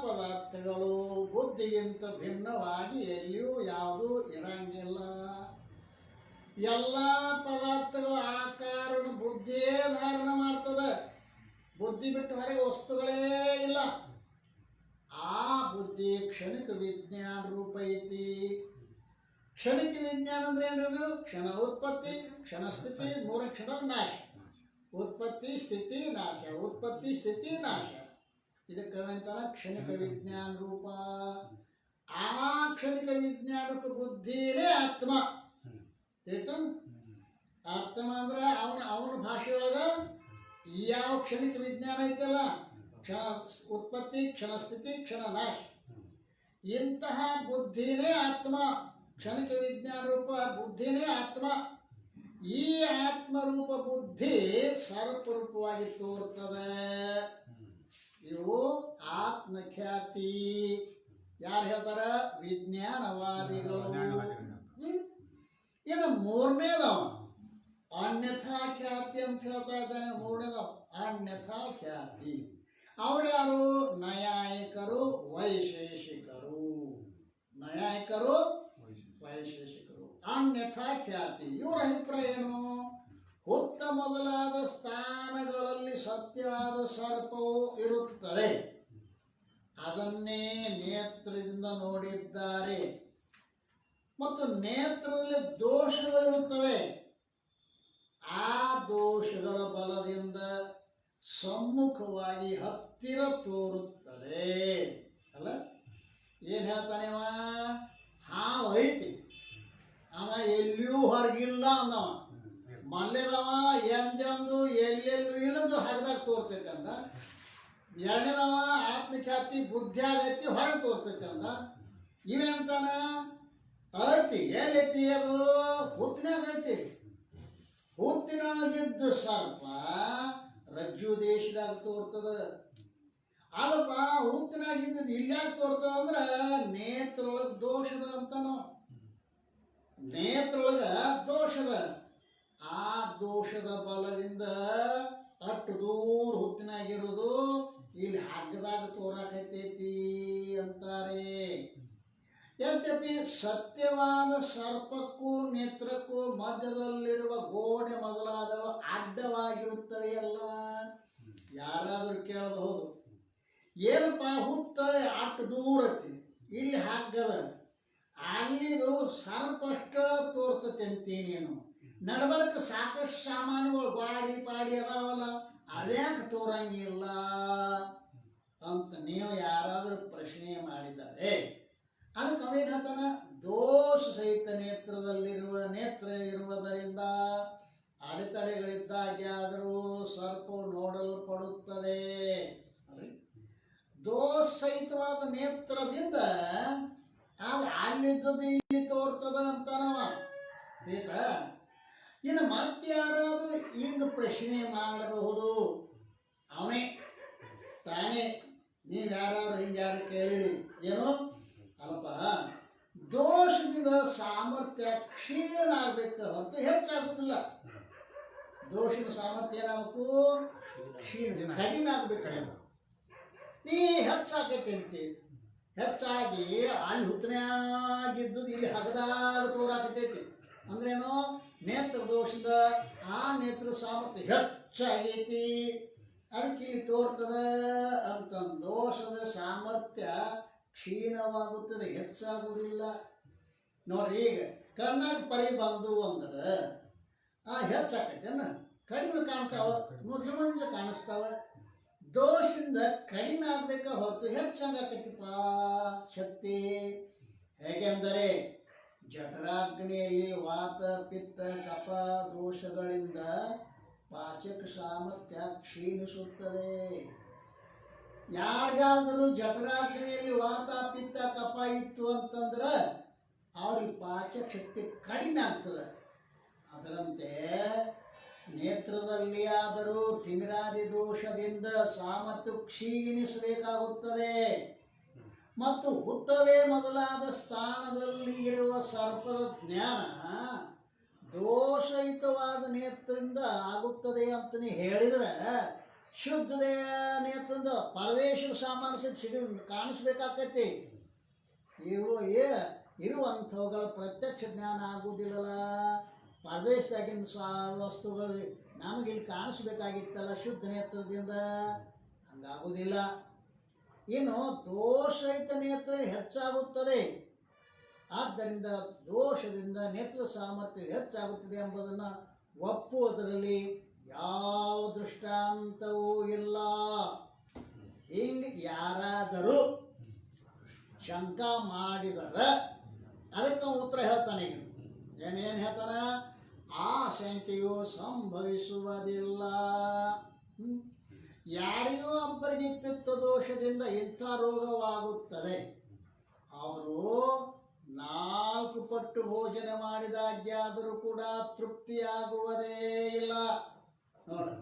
ಪದಾರ್ಥಗಳು ಬುದ್ಧಿಗಿಂತ ಭಿನ್ನವಾಗಿ ಎಲ್ಲಿಯೂ ಯಾವುದೂ ಇರಂಗಿಲ್ಲ. ಎಲ್ಲ ಪದಾರ್ಥಗಳ ಆಕಾರನ ಬುದ್ಧಿಯೇ ಧಾರಣ ಮಾಡ್ತದೆ. ಬುದ್ಧಿ ಬಿಟ್ಟು ಹೊರಗೆ ವಸ್ತುಗಳೇ ಇಲ್ಲ. ಆ ಬುದ್ಧಿ ಕ್ಷಣಿಕ ವಿಜ್ಞಾನ ರೂಪ ಐತಿ. ಕ್ಷಣಿಕ ವಿಜ್ಞಾನ ಅಂದ್ರೆ ಏನದು? ಕ್ಷಣ ಉತ್ಪತ್ತಿ, ಕ್ಷಣ ಸ್ಥಿತಿ, ಮೂರ ಕ್ಷಣ ನಾಶ. ಉತ್ಪತ್ತಿ ಸ್ಥಿತಿ ನಾಶ, ಉತ್ಪತ್ತಿ ಸ್ಥಿತಿ ನಾಶ. ಇದಕ್ಕೆ ಅಂತಾರ ಕ್ಷಣಿಕ ವಿಜ್ಞಾನ ರೂಪ. ಆ ಕ್ಷಣಿಕ ವಿಜ್ಞಾನ ರೂಪ ಬುದ್ಧಿನೇ ಆತ್ಮ. ಆತ್ಮ ಅಂದ್ರೆ ಅವನ ಭಾಷೆಯೊಳಗ ಯಾವ ಕ್ಷಣಿಕ ವಿಜ್ಞಾನ ಐತಲ್ಲ, ಕ್ಷಣ ಉತ್ಪತ್ತಿ, ಕ್ಷಣ ಸ್ಥಿತಿ, ಕ್ಷಣ ನಾಶ, ಇಂತಹ ಬುದ್ಧಿನೇ ಆತ್ಮ. ಕ್ಷಣಿಕ ವಿಜ್ಞಾನ ರೂಪ ಬುದ್ಧಿನೇ ಆತ್ಮ. ಈ ಆತ್ಮರೂಪ ಬುದ್ಧಿ ಸರ್ಪರೂಪವಾಗಿ ತೋರ್ತದೆ. ಇವು ಆತ್ಮಖ್ಯಾತಿ. ಯಾರು ಹೇಳ್ತಾರ? ವಿಜ್ಞಾನವಾದಿಗಳು. ಇನ್ನು ಮೂರನೇದವ ಅನ್ಯಥಾ ಖ್ಯಾತಿ ಅಂತ ಹೇಳ್ತಾ ಇದ್ದಾನೆ. ಮೂರನೇದವ ಅನ್ಯಥಾ ಖ್ಯಾತಿ. ಅವ್ರ್ಯಾರು? ನೈಯಾಯಿಕರು, ವೈಶೇಷಿಕರು. ನೈಯಾಯಿಕರು, ವೈಶೇಷಿಕರು. ಅನ್ಯಥಾ ಖ್ಯಾತಿ ಇವರ ಅಭಿಪ್ರಾಯ ಏನು? ಹುತ್ತ ಮೊದಲಾದ ಸ್ಥಾನಗಳಲ್ಲಿ ಸತ್ಯವಾದ ಸರ್ಪವು ಇರುತ್ತದೆ, ಅದನ್ನೇ ನೇತ್ರದಿಂದ ನೋಡಿದ್ದಾರೆ. ಮತ್ತು ನೇತ್ರದಲ್ಲಿ ದೋಷಗಳಿರುತ್ತವೆ. ಆ ದೋಷಗಳ ಬಲದಿಂದ ಸಮ್ಮುಖವಾಗಿ ಹತ್ತಿರ ತೋರುತ್ತದೆ. ಅಲ್ಲ, ಏನು ಹೇಳ್ತಾನೆ ಅವ? ಹಾವು ಐತಿ, ಅವ ಎಲ್ಲಿಯೂ ಹೊರಗಿಲ್ಲ ಅಂದವ. ಮೊದಲೇದವ ಎಂದೆಂದು ಎಲ್ಲೆಲ್ಲೂ ಇಳಿದು ಹರಿದಾಗ ತೋರ್ತೈತೆ ಅಂದ. ಎರಡನೇದವ ಆತ್ಮಖ್ಯಾತಿ ಬುದ್ಧಿಯಾಗೈತಿ ಹೊರಗೆ ತೋರ್ತೈತೆ ಅಂದ. ಇವೇಂತಾನ? ಐತಿ. ಎಲ್ಲೈತಿ ಅದು? ಹುಟ್ಟಿನಾಗ ಐತಿ. ಹುಟ್ಟಿನಾಗಿದ್ದ ಸರ್ಪ ರಜ್ಜು ದೇಶದಾಗ ತೋರ್ತದ. ಅಲ್ಲಪ್ಪ, ಹುಟ್ಟಿನಾಗಿದ್ದದ್ದು ಇಲ್ಲಾಗ ತೋರ್ತದ ಅಂದ್ರೆ ನೇತ್ರೊಳಗೆ ದೋಷದ ಅಂತಾನ. ನೇತ್ರೊಳಗ ದೋಷದ. ಆ ದೋಷದ ಬಲದಿಂದ ಅಷ್ಟು ದೂರ ಹುಟ್ಟಿನಾಗಿರೋದು ಇಲ್ಲಿ ಹಗ್ಗದಾಗ ತೋರಾಕೈತೈತಿ ಅಂತಾರೆ. ಯದ್ಯಪಿ ಸತ್ಯವಾದ ಸರ್ಪಕ್ಕೂ ನೇತ್ರಕ್ಕೂ ಮಧ್ಯದಲ್ಲಿರುವ ಗೋಡೆ ಮೊದಲಾದವ ಅಡ್ಡವಾಗಿರುತ್ತವೆಯಲ್ಲ. ಯಾರಾದರೂ ಕೇಳಬಹುದು, ಏನಪ್ಪ ಹುತ್ತ ಅಷ್ಟು ದೂರ ಐತಿ, ಇಲ್ಲಿ ಹಗ್ಗದ, ಅಲ್ಲಿದು ಸರ್ಪಷ್ಟ ತೋರ್ತತೆ ಅಂತೀನೇನು? ನಡಬರ್ಕ ಸಾಕಷ್ಟು ಸಾಮಾನುಗಳು ಗಾಡಿ ಪಾಡಿ ಅದಾವಲ್ಲ, ಅದ್ಯಾಕೆ ತೋರಂಗಿಲ್ಲ ಅಂತ ನೀವು ಯಾರಾದರೂ ಪ್ರಶ್ನೆ ಮಾಡಿದ್ದಾರೆ. ಅದಕ್ಕೆ ಅವೇನು ಹೇಳ್ತಾನ? ದೋಷ ಸಹಿತ ನೇತ್ರ ಇರುವುದರಿಂದ ಅಡೆತಡೆಗಳಿದ್ದಾಗೆ ಆದರೂ ಸರ್ಪವು ನೋಡಲ್ಪಡುತ್ತದೆ. ದೋಷ ಸಹಿತವಾದ ನೇತ್ರದಿಂದ ಅದು ಅಲ್ಲಿದ್ದದ್ದು ಇಲ್ಲಿ ತೋರ್ತದ ಅಂತಾನವ. ಆಯ್ತಾ? ಇನ್ನು ಮತ್ತೆ ಯಾರಾದರೂ ಹಿಂಗೆ ಪ್ರಶ್ನೆ ಮಾಡಬಹುದು. ಅವನೇ ತಾನೇ. ನೀವು ಯಾರು ಹಿಂಗೆ ಯಾರು ಕೇಳಿರಿ ಏನು? ಅಲ್ಪ, ದೋಷದಿಂದ ಸಾಮರ್ಥ್ಯ ಕ್ಷೀಣ ಆಗ್ಬೇಕು ಹೊರತು ಹೆಚ್ಚಾಗುದಿಲ್ಲ. ದೋಷದ ಸಾಮರ್ಥ್ಯ ಏನಾಗಬೇಕು? ಕ್ಷೀಣ, ಕಡಿಮೆ ಆಗ್ಬೇಕು. ನೀ ಹೆಚ್ಚಾಗೈತೆ ಅಂತೀವಿ. ಹೆಚ್ಚಾಗಿ ಅಲ್ಲಿ ಹುತ್ತನಾಗಿದ್ದು ಇಲ್ಲಿ ಹಗದಾಗ ತೋರಾಕತೈತಿ ಅಂದ್ರೇನು? ನೇತ್ರ ದೋಷದ ಆ ನೇತ್ರ ಸಾಮರ್ಥ್ಯ ಹೆಚ್ಚಾಗೈತಿ, ಅದಕ್ಕೆ ತೋರ್ತದ ಅಂತ. ದೋಷದ ಸಾಮರ್ಥ್ಯ ಕ್ಷೀಣವಾಗುತ್ತದೆ, ಹೆಚ್ಚಾಗುವುದಿಲ್ಲ. ನೋಡ್ರಿ, ಈಗ ಕಣ್ಣಾಗ ಪರಿ ಬಂದು ಅಂದ್ರೆ ಹೆಚ್ಚಾಕೈತೇನ? ಕಡಿಮೆ ಕಾಣ್ತಾವ, ಮುಂಜು ಮುಂಜು ಕಾಣಿಸ್ತಾವ. ದೋಷದಿಂದ ಕಡಿಮೆ ಆಗ್ಬೇಕ ಹೊರತು ಹೆಚ್ಚಾಗತ್ತಪ್ಪ ಶಕ್ತಿ. ಹೇಗೆಂದರೆ ಜಠರಾಗ್ನಿಯಲ್ಲಿ ವಾತ ಪಿತ್ತ ಕಫ ದೋಷಗಳಿಂದ ಪಾಚಕ ಸಾಮರ್ಥ್ಯ ಕ್ಷೀಣಿಸುತ್ತದೆ. ಯಾರಿಗಾದರೂ ಜಠರಾಗ್ನಿಯಲ್ಲಿ ವಾತ ಪಿತ್ತ ಕಫ ಇತ್ತು ಅಂತಂದ್ರೆ ಅವ್ರಿಗೆ ಪಾಚಕ ಶಕ್ತಿ ಕಡಿಮೆ ಆಗ್ತದೆ. ಅದರಂತೆ ನೇತ್ರದಲ್ಲಿ ಆದರೂ ತಿಮಿರಾದಿ ದೋಷದಿಂದ ಸಾಮರ್ಥ್ಯ ಕ್ಷೀಣಿಸಬೇಕಾಗುತ್ತದೆ. ಮತ್ತು ಹುಟ್ಟವೇ ಮೊದಲಾದ ಸ್ಥಾನದಲ್ಲಿ ಇರುವ ಸರ್ಪದ ಜ್ಞಾನ ದೋಷಯುತವಾದ ನೇತ್ರದಿಂದ ಆಗುತ್ತದೆ ಅಂತಲೇ ಹೇಳಿದರೆ ಶುದ್ಧ ನೇತ್ರದಿಂದ ಪರದೇಶದ ಸಾಮಾನ್ಯ ಕಾಣಿಸ್ಬೇಕಾಕೈತಿ. ಇರುವಂಥವುಗಳ ಪ್ರತ್ಯಕ್ಷ ಜ್ಞಾನ ಆಗುವುದಿಲ್ಲಲ್ಲ. ಪರದೇಶದಾಗಿನ ವಸ್ತುಗಳು ನಮಗಿಲ್ಲಿ ಕಾಣಿಸ್ಬೇಕಾಗಿತ್ತಲ್ಲ ಶುದ್ಧ ನೇತ್ರದಿಂದ, ಹಂಗಾಗುವುದಿಲ್ಲ. ಇನ್ನು ದೋಷಯುತ ನೇತ್ರ ಹೆಚ್ಚಾಗುತ್ತದೆ. ಆದ್ದರಿಂದ ದೋಷದಿಂದ ನೇತ್ರ ಸಾಮರ್ಥ್ಯ ಹೆಚ್ಚಾಗುತ್ತದೆ ಎಂಬುದನ್ನು ಒಪ್ಪುವುದರಲ್ಲಿ ಯಾವ ದೃಷ್ಟಾಂತವೂ ಇಲ್ಲ. ಹಿಂಗೆ ಯಾರಾದರೂ ಶಂಕಾ ಮಾಡಿದರೆ ಅದಕ್ಕೆ ಉತ್ತರ ಹೇಳ್ತಾನೆ. ಏನೇನು ಹೇಳ್ತಾನ? ಆ ಶಂಕೆಯು ಸಂಭವಿಸುವುದಿಲ್ಲ. ಯಾರಿಗೂ ಒಬ್ಬರಿಗೆ ಪಿತ್ತ ದೋಷದಿಂದ ಇಂಥ ರೋಗವಾಗುತ್ತದೆ, ಅವರು 4 ಪಟ್ಟು ಭೋಜನ ಮಾಡಿದಾಗ್ಯಾದರೂ ಕೂಡ ತೃಪ್ತಿಯಾಗುವುದೇ ಇಲ್ಲ. ನೋಡ್ರಿ,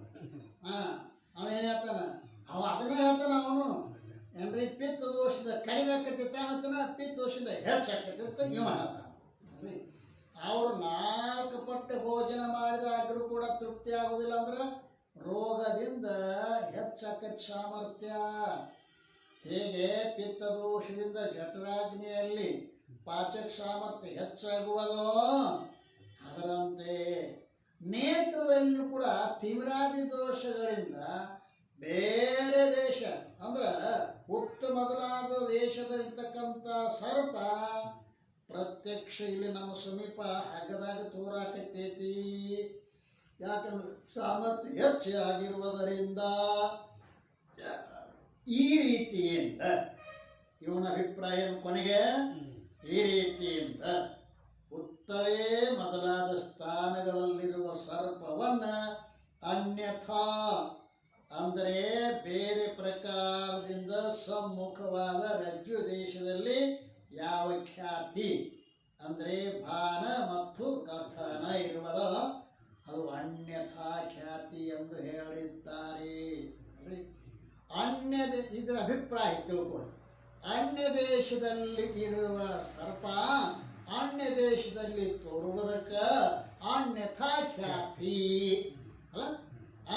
ಅವೇನು ಹೇಳ್ತಾನ? ಅದನ್ನೇ ಹೇಳ್ತಾನ ಅವನು. ಏನ್ರಿ, ಪಿತ್ತ ದೋಷದ ಕಡಿಮೆ ಆಕೈತೆ ಹೇಳ್ತಾನ, ಪಿತ್ತ ದೋಷದಿಂದ ಹೆಚ್ಚಾಕೈತೆ ಅಂತ ಇವ ಹೇಳ್ತಾನ. ಅವರು 4 ಪಟ್ಟು ಭೋಜನ ಮಾಡಿದಾಗಲೂ ಕೂಡ ತೃಪ್ತಿ ಆಗೋದಿಲ್ಲ ಅಂದ್ರೆ ರೋಗದಿಂದ ಹೆಚ್ಚಾಕೈತಿ ಸಾಮರ್ಥ್ಯ. ಹೇಗೆ ಪಿತ್ತದೋಷದಿಂದ ಜಠರಾಗ್ನಿಯಲ್ಲಿ ಪಾಚಕ ಸಾಮರ್ಥ್ಯ ಹೆಚ್ಚಾಗುವುದೋ ಅದರಂತೆ ನೇತ್ರದಲ್ಲೂ ಕೂಡ ತಿಮಿರಾದಿ ದೋಷಗಳಿಂದ ಬೇರೆ ದೇಶ ಅಂದ್ರೆ ಮೊದಲಾದ ದೇಶದಲ್ಲಿರ್ತಕ್ಕಂಥ ಸರ್ಪ ಪ್ರತ್ಯಕ್ಷ ಇಲ್ಲಿ ನಮ್ಮ ಸಮೀಪ ಹಗ್ಗದಾಗ ತೋರಾಕತ್ತೈತಿ. ಯಾಕಂದ್ರೆ ಸಾಮರ್ಥ್ಯ ಹೆಚ್ಚಾಗಿರುವುದರಿಂದ ಈ ರೀತಿಯಿಂದ ಇವನ ಅಭಿಪ್ರಾಯ ಕೊನೆಗೆ ಈ ರೀತಿಯಿಂದ ಹುಟ್ಟವೇ ಮೊದಲಾದ ಸ್ಥಾನಗಳಲ್ಲಿರುವ ಸರ್ಪವನ್ನು ಅನ್ಯಥಾ ಅಂದರೆ ಬೇರೆ ಪ್ರಕಾರದಿಂದ ಸಮ್ಮುಖವಾದ ರಜ್ಜು ದೇಶದಲ್ಲಿ ಯಾವ ಖ್ಯಾತಿ ಅಂದರೆ ಭಾನ ಮತ್ತು ಕಥನ ಇರುವುದೋ ಅದು ಅನ್ಯಥಾ ಖ್ಯಾತಿ ಎಂದು ಹೇಳಿದ್ದಾರೆ. ಇದರ ಅಭಿಪ್ರಾಯ ತಿಳ್ಕೊಳ್ಳಿ. ಅನ್ಯ ದೇಶದಲ್ಲಿ ಇರುವ ಸರ್ಪ ಅನ್ಯ ದೇಶದಲ್ಲಿ ತೋರುವುದಕ್ಕೆ ಅನ್ಯಥಾ ಖ್ಯಾತಿ ಅಲ್ಲ.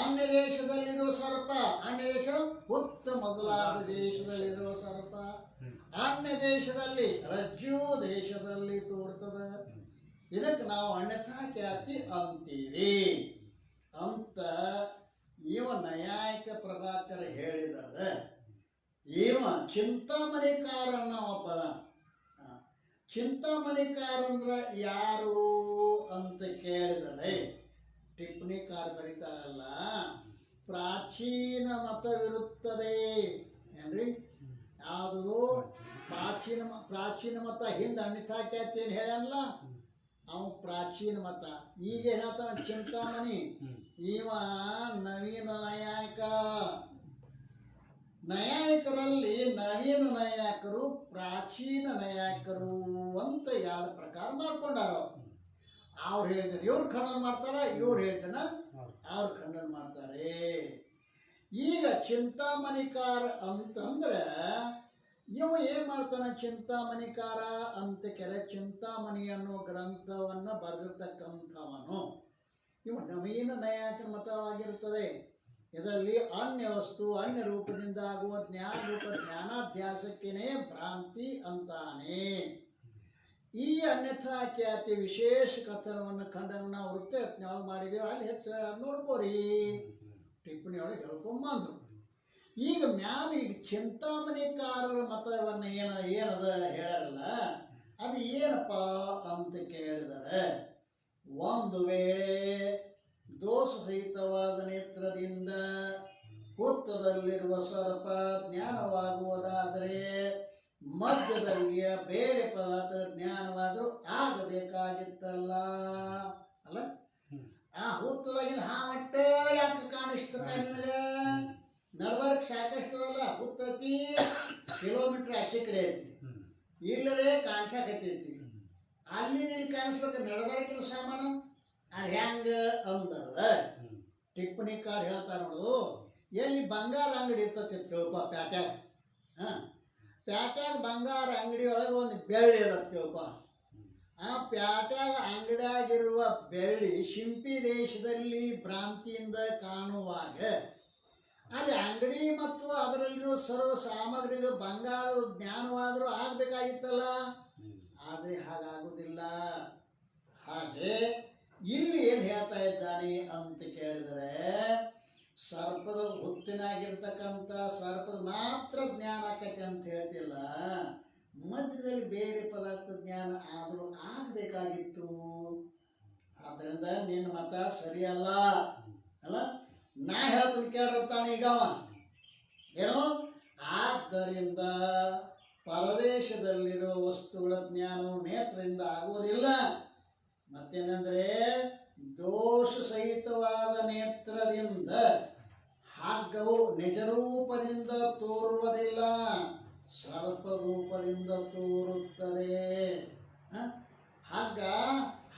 ಅನ್ಯ ದೇಶದಲ್ಲಿರುವ ಸರ್ಪ, ಅನ್ಯ ದೇಶ ಹುತ್ತ ಮೊದಲಾದ ದೇಶದಲ್ಲಿರುವ ಸರ್ಪ ಅನ್ಯ ದೇಶದಲ್ಲಿ ರಜ್ಜು ದೇಶದಲ್ಲಿ ತೋರ್ತದೆ. ಇದಕ್ಕೆ ನಾವು ಅನ್ಯಥಾ ಖ್ಯಾತಿ ಅಂತೀವಿ ಅಂತ ಇವ ನ್ಯಾಯಿಕ ಪ್ರಭಾಕರ ಹೇಳಿದರೆ, ಇವ ಚಿಂತಾಮಣಿಕಾರ ಅನ್ನೋ ಪದ. ಚಿಂತಾಮಣಿಕಾರ ಅಂದ್ರೆ ಯಾರು ಅಂತ ಕೇಳಿದರೆ ಟಿಪ್ಪಣಿಕಾರ ಬರೀತಾರಲ್ಲ, ಪ್ರಾಚೀನ ಮತವಿರುತ್ತದೆ ಏನ್ರಿ? ಯಾವುದು ಪ್ರಾಚೀನ ಮತ ಹಿಂದೆ ಅನ್ಯಥಾ ಖ್ಯಾತಿ ಏನು ಹೇಳಲ್ಲ, ಅವ ಪ್ರಾಚೀನ ಮತ. ಈಗ ಹೇಳ್ತಾನೆ ಚಿಂತಾಮಣಿ, ಇವ ನವೀನ ನ್ಯಾಯಿಕರಲ್ಲಿ ನವೀನ ನ್ಯಾಯಿಕರು ಪ್ರಾಚೀನ ನ್ಯಾಯಿಕರು ಅಂತ 2 ಪ್ರಕಾರ ಮಾಡ್ಕೊಂಡಾರ. ಅವ್ರು ಹೇಳಿದ್ರೆ ಇವ್ರು ಖಂಡನ ಮಾಡ್ತಾರ, ಇವ್ರು ಹೇಳ್ತಾನ ಅವ್ರು ಖಂಡನ ಮಾಡ್ತಾರೆ. ಈಗ ಚಿಂತಾಮಣಿಕಾರ ಅಂತಂದ್ರೆ ಇವ ಏನ್ ಮಾಡ್ತಾನ? ಚಿಂತಾಮಣಿಕಾರ ಅಂತ ಚಿಂತಾಮಣಿ ಅನ್ನೋ ಗ್ರಂಥವನ್ನು ಬರೆದಿರ್ತಕ್ಕಂಥವನು ಇವ ನವೀನ ನ್ಯಾಯಿಕ ಮತವಾಗಿರುತ್ತದೆ. ಇದರಲ್ಲಿ ಅನ್ಯ ವಸ್ತು ಅನ್ಯ ರೂಪದಿಂದ ಆಗುವ ಜ್ಞಾನಾಧ್ಯಾಸಕ್ಕೇನೆ ಭ್ರಾಂತಿ ಅಂತಾನೆ. ಈ ಅನ್ಯಥಾ ಖ್ಯಾತಿ ವಿಶೇಷ ಕಥನವನ್ನು ಖಂಡನ ನಾವು ವೃತ್ತಯತ್ನವಾಗಿ ಮಾಡಿದ್ದೇವೆ. ಅಲ್ಲಿ ಹೆಚ್ಚು ನೋಡ್ಕೋರಿ, ಟಿಪ್ಪಣಿಯೊಳಗೆ ಹೇಳ್ಕೊಂಬಂದ್ರು. ಈಗ ಈಗ ಚಿಂತಾಮಣಿಕಾರರ ಮತವನ್ನು ಏನದ ಹೇಳಲ್ಲ, ಅದು ಏನಪ್ಪ ಅಂತ ಕೇಳಿದರೆ, ಒಂದು ವೇಳೆ ದೋಷಸಹಿತವಾದ ನೇತ್ರದಿಂದ ಹುತ್ತದಲ್ಲಿರುವ ಸರ್ಪ ಜ್ಞಾನವಾಗುವುದಾದರೆ ಮಧ್ಯದಲ್ಲಿ ಬೇರೆ ಪದಾರ್ಥ ಜ್ಞಾನವಾದರೂ ಆಗಬೇಕಾಗಿತ್ತಲ್ಲ ಅಲ್ಲ. ಆ ಹುತ್ತದಾಗಿನ ಹಾಮಟ್ಟ ಯಾಕೆ ಕಾಣಿಸ್ತದ ನಿನಗೆ? ನಡ್ಬರ್ಕ್ ಸಾಕಷ್ಟು ಅಲ್ಲ, ಹುತ್ತತಿ ಕಿಲೋಮೀಟರ್ ಆಚೆ ಕಡೆ ಐತಿ, ಇಲ್ಲರೇ ಕಾಣಿಸಾಕತ್ತೈತಿ. ಅಲ್ಲಿ ಇಲ್ಲಿ ಕಾಣಿಸ್ಬೇಕು ನಡ್ಬರ್ಕಿನ ಸಾಮಾನು. ಅದು ಹೆಂಗ ಅಂದಲ್ಲ ಟಿಪ್ಪಣಿಕಾರ ಹೇಳ್ತಾರ ನೋಡು, ಎಲ್ಲಿ ಬಂಗಾರ ಅಂಗಡಿ ಇರ್ತತಿ ತಿಳ್ಕೊ ಪ್ಯಾಟ್ಯಾಗ. ಪ್ಯಾಟ್ಯಾಗ ಬಂಗಾರ ಅಂಗಡಿ ಒಳಗೆ ಒಂದು ಬೆಳ್ಳಿ ಅದ ತಿಳ್ಕೊ. ಆ ಪ್ಯಾಟ್ಯಾಗ ಅಂಗಡಿಯಾಗಿರುವ ಬೆಳ್ಳಿ ಶಿಂಪಿ ದೇಶದಲ್ಲಿ ಭ್ರಾಂತಿಯಿಂದ ಕಾಣುವಾಗ ಅಲ್ಲಿ ಅಂಗಡಿ ಮತ್ತು ಅದರಲ್ಲಿರುವ ಸರ್ವ ಸಾಮಗ್ರಿಗಳು ಬಂಗಾರದ ಜ್ಞಾನವಾದರೂ ಆಗಬೇಕಾಗಿತ್ತಲ್ಲ. ಆದರೆ ಹಾಗಾಗುವುದಿಲ್ಲ. ಹಾಗೆ ಇಲ್ಲಿ ಏನು ಹೇಳ್ತಾ ಇದ್ದಾನೆ ಅಂತ ಕೇಳಿದರೆ, ಸರ್ಪದ ಹುತ್ತಿನಾಗಿರ್ತಕ್ಕಂಥ ಸರ್ಪದ ಮಾತ್ರ ಜ್ಞಾನ ಆಕತಿ ಅಂತ ಹೇಳ್ತಿಲ್ಲ, ಮಧ್ಯದಲ್ಲಿ ಬೇರೆ ಪದಾರ್ಥ ಜ್ಞಾನ ಆದರೂ ಆಗಬೇಕಾಗಿತ್ತು. ಆದ್ದರಿಂದ ನಿನ್ನ ಮತ ಸರಿಯಲ್ಲ ಅಲ್ಲ. ನಾ ಹೇಳ್ತೀನಿ ಕೇಳಿರ್ತಾನೆ ಈಗವ ಏನು. ಆದ್ದರಿಂದ ಪರದೇಶದಲ್ಲಿರೋ ವಸ್ತುಗಳ ಜ್ಞಾನವು ನೇತ್ರದಿಂದ ಆಗುವುದಿಲ್ಲ. ಮತ್ತೇನೆಂದರೆ ದೋಷ ಸಹಿತವಾದ ನೇತ್ರದಿಂದ ಹಗ್ಗವು ನಿಜರೂಪದಿಂದ ತೋರುವುದಿಲ್ಲ, ಸರ್ಪರೂಪದಿಂದ ತೋರುತ್ತದೆ.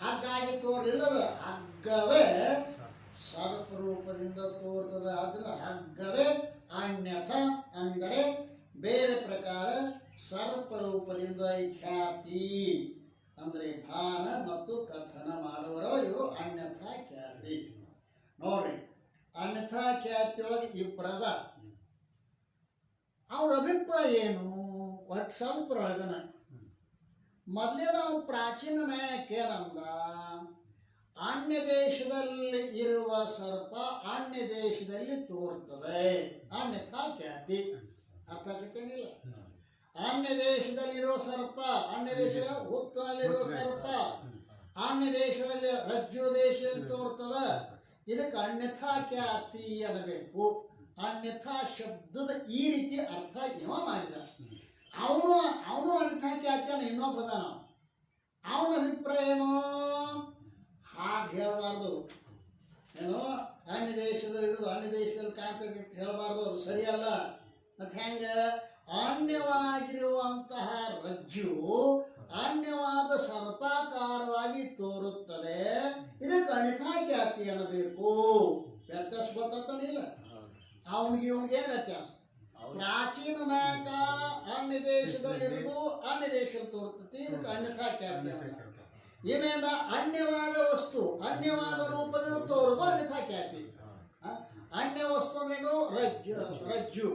ಹಗ್ಗಾಗಿ ತೋರಲಿಲ್ಲದ ಹಗ್ಗವೇ ಸರ್ಪರೂಪದಿಂದ ತೋರ್ತದೆ. ಅದರಿಂದ ಹಗ್ಗವೇ ಅನ್ಯಥ ಅಂದರೆ ಬೇರೆ ಪ್ರಕಾರ ಸರ್ಪರೂಪದಿಂದ ಖ್ಯಾತಿ ಅಂದರೆ ಭಾನ ಮತ್ತು ಕಥನ ಮಾಡುವರೋ ಇವರು ಅನ್ಯಥಾ ಖ್ಯಾತಿ. ನೋಡ್ರಿ, ಅನ್ಯಥಾ ಖ್ಯಾತಿಯೊಳಗೆ ಇಬ್ಬರದ ಅವ್ರ ಅಭಿಪ್ರಾಯ ಏನು ಒಟ್ಟು ಸ್ವಲ್ಪ ಒಳಗನ. ಮೊದಲೇ ನಾವು ಪ್ರಾಚೀನ ನ್ಯಾಯಕ್ಕೇನಂದ, ಅನ್ಯ ದೇಶದಲ್ಲಿ ಇರುವ ಸರ್ಪ ಅನ್ಯ ದೇಶದಲ್ಲಿ ತೋರ್ತದೆ, ಅನ್ಯಥಾ ಖ್ಯಾತಿ. ಅರ್ಥ ಆಗತ್ತೇನಿಲ್ಲ? ಅನ್ಯ ದೇಶದಲ್ಲಿರೋ ಸರ್ಪ ಅನ್ಯ ದೇಶದ ಹುತ್ತದಲ್ಲಿರೋ ಸರ್ಪ ಅನ್ಯ ದೇಶದಲ್ಲಿ ರಜ್ಜು ದೇಶದಲ್ಲಿ ತೋರ್ತದ. ಇದಕ್ಕೆ ಅನ್ಯಥಾ ಖ್ಯಾತಿ ಅನ್ನಬೇಕು. ಅನ್ಯಥಾ ಶಬ್ದದ ಈ ರೀತಿ ಅರ್ಥ ಇವ ಮಾಡಿದ. ಅವನು ಅನ್ಯಥಾ ಖ್ಯಾತಿ ಅನ್ನ ಇನ್ನೊಬ್ಬ ನಾವು. ಅವನ ಅಭಿಪ್ರಾಯ ಏನು? ಹಾಗೆ ಹೇಳಬಾರ್ದು. ಏನು ಅನ್ಯ ದೇಶದಲ್ಲಿ ಇರೋದು ಅನ್ಯ ದೇಶದಲ್ಲಿ ಕಾಣ್ತದೆ ಅಂತ ಹೇಳಬಾರ್ದು, ಅದು ಸರಿಯಲ್ಲ. ಮತ್ತೆ ಹೆಂಗ ಅನ್ಯವಾಗಿರುವಂತಹ ರಜ್ಜು ಅನ್ಯವಾದ ಸರ್ಪಾಕಾರವಾಗಿ ತೋರುತ್ತದೆ, ಇದಕ್ಕೆ ಅನ್ಯಥಾ ಖ್ಯಾತಿ ಅನ್ನಬೇಕು. ವ್ಯತ್ಯಾಸ ಗೊತ್ತಾಗ್ತಾನಿಲ್ಲ ಅವನಿಗೆ ಇವನಿಗೇನು ವ್ಯತ್ಯಾಸ? ಪ್ರಾಚೀನ ನಾಯಕ ಅನ್ಯ ದೇಶದಲ್ಲಿರುವುದು ಅನ್ಯ ದೇಶದಲ್ಲಿ ತೋರ್ತತಿ, ಇದಕ್ಕೆ ಅನ್ಯಥಾ ಖ್ಯಾತಿ ಅಂತ. ಏನೇನ ಅನ್ಯವಾದ ವಸ್ತು ಅನ್ಯವಾದ ರೂಪದಿಂದ ತೋರುವುದು ಅನ್ಯಥಾ ಖ್ಯಾತಿ. ಅನ್ಯ ವಸ್ತು ಅಂದ್ರೇನು? ರಜ್ಜು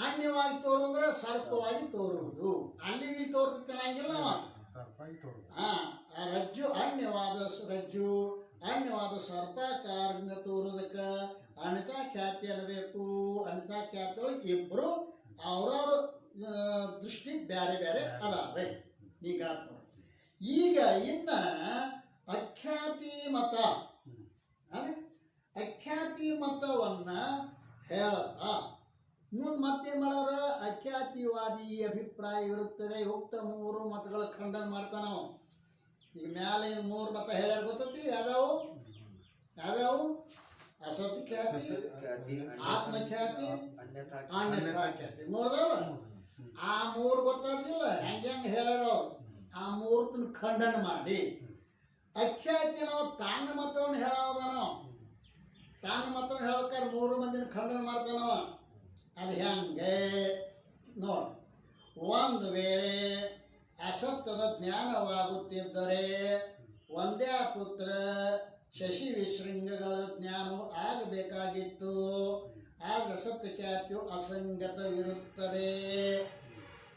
ಅನ್ಯವಾಗಿ ತೋರುದಂದ್ರೆ ಸರ್ಪವಾಗಿ ತೋರುವುದು. ಅಲ್ಲಿ ತೋರ್ತಂಗಿಲ್ಲ ರಜ್ಜು ಅನ್ಯವಾದ ರಜ್ಜು ಅನ್ಯವಾದ ಸರ್ಪಾಕಾರದಿಂದ ತೋರೋದಕ್ಕೆ ಅನ್ಯಥಾ ಖ್ಯಾತಿ ಅನ್ನಬೇಕು. ಅನ್ಯಥಾ ಖ್ಯಾತಿ ಒಳಗೆ ಇಬ್ಬರು ಅವ್ರವ್ರ ದೃಷ್ಟಿ ಬೇರೆ ಬೇರೆ ಅದಾವೆ. ಈಗ ಈಗ ಇನ್ನ ಅಖ್ಯಾತಿ ಮತ, ಅಖ್ಯಾತಿ ಮತವನ್ನ ಹೇಳತ್ತಾ ಮುಂದೆ ಮತ್ತೇನು ಮಾಡೋರು? ಅಖ್ಯಾತಿವಾದಿ ಅಭಿಪ್ರಾಯ ಇರುತ್ತದೆ. ಉಕ್ತ ಮೂರು ಮತಗಳ ಖಂಡನ ಮಾಡ್ತಾನ ನಾವು. ಈಗ ಮ್ಯಾಲೆ 3 ಮತ ಹೇಳ್ಯಾರ ಗೊತ್ತೈತಿ ಯಾವ್ಯಾವು? ಅಸತ್ ಖ್ಯಾತಿ, ಆತ್ಮಖ್ಯಾತಿ, ಅನ್ಯಥಾ ಖ್ಯಾತಿ. 3 ಆ 3 ಗೊತ್ತಾದಿಲ್ಲ ಹೆಂಗೆ ಹೇಳ್ಯಾರ ಅವ್ರು. ಆ 3 ಖಂಡನ ಮಾಡಿ ಅಖ್ಯಾತಿ ನಾವು ತಾನ ಮತವನ್ನು ಹೇಳೋದನೋ, ತಾನ ಮತವನ್ನು ಹೇಳ್ಬೇಕಾದ್ರೆ 3 ಮಂದಿನ ಖಂಡನ ಮಾಡ್ತಾನವ. ಅದು ಹೆಂಗೆ ನೋಡಿ, ಒಂದು ವೇಳೆ ಅಸತ್ತದ ಜ್ಞಾನವಾಗುತ್ತಿದ್ದರೆ ಒಂದೇ ಪುತ್ರ ಶಶಿ ವಿಶೃಂಗಗಳ ಜ್ಞಾನವು ಆಗಬೇಕಾಗಿತ್ತು. ಆಗ ಅಸತ್ ಖ್ಯಾತಿಯು ಅಸಂಗತವಿರುತ್ತದೆ.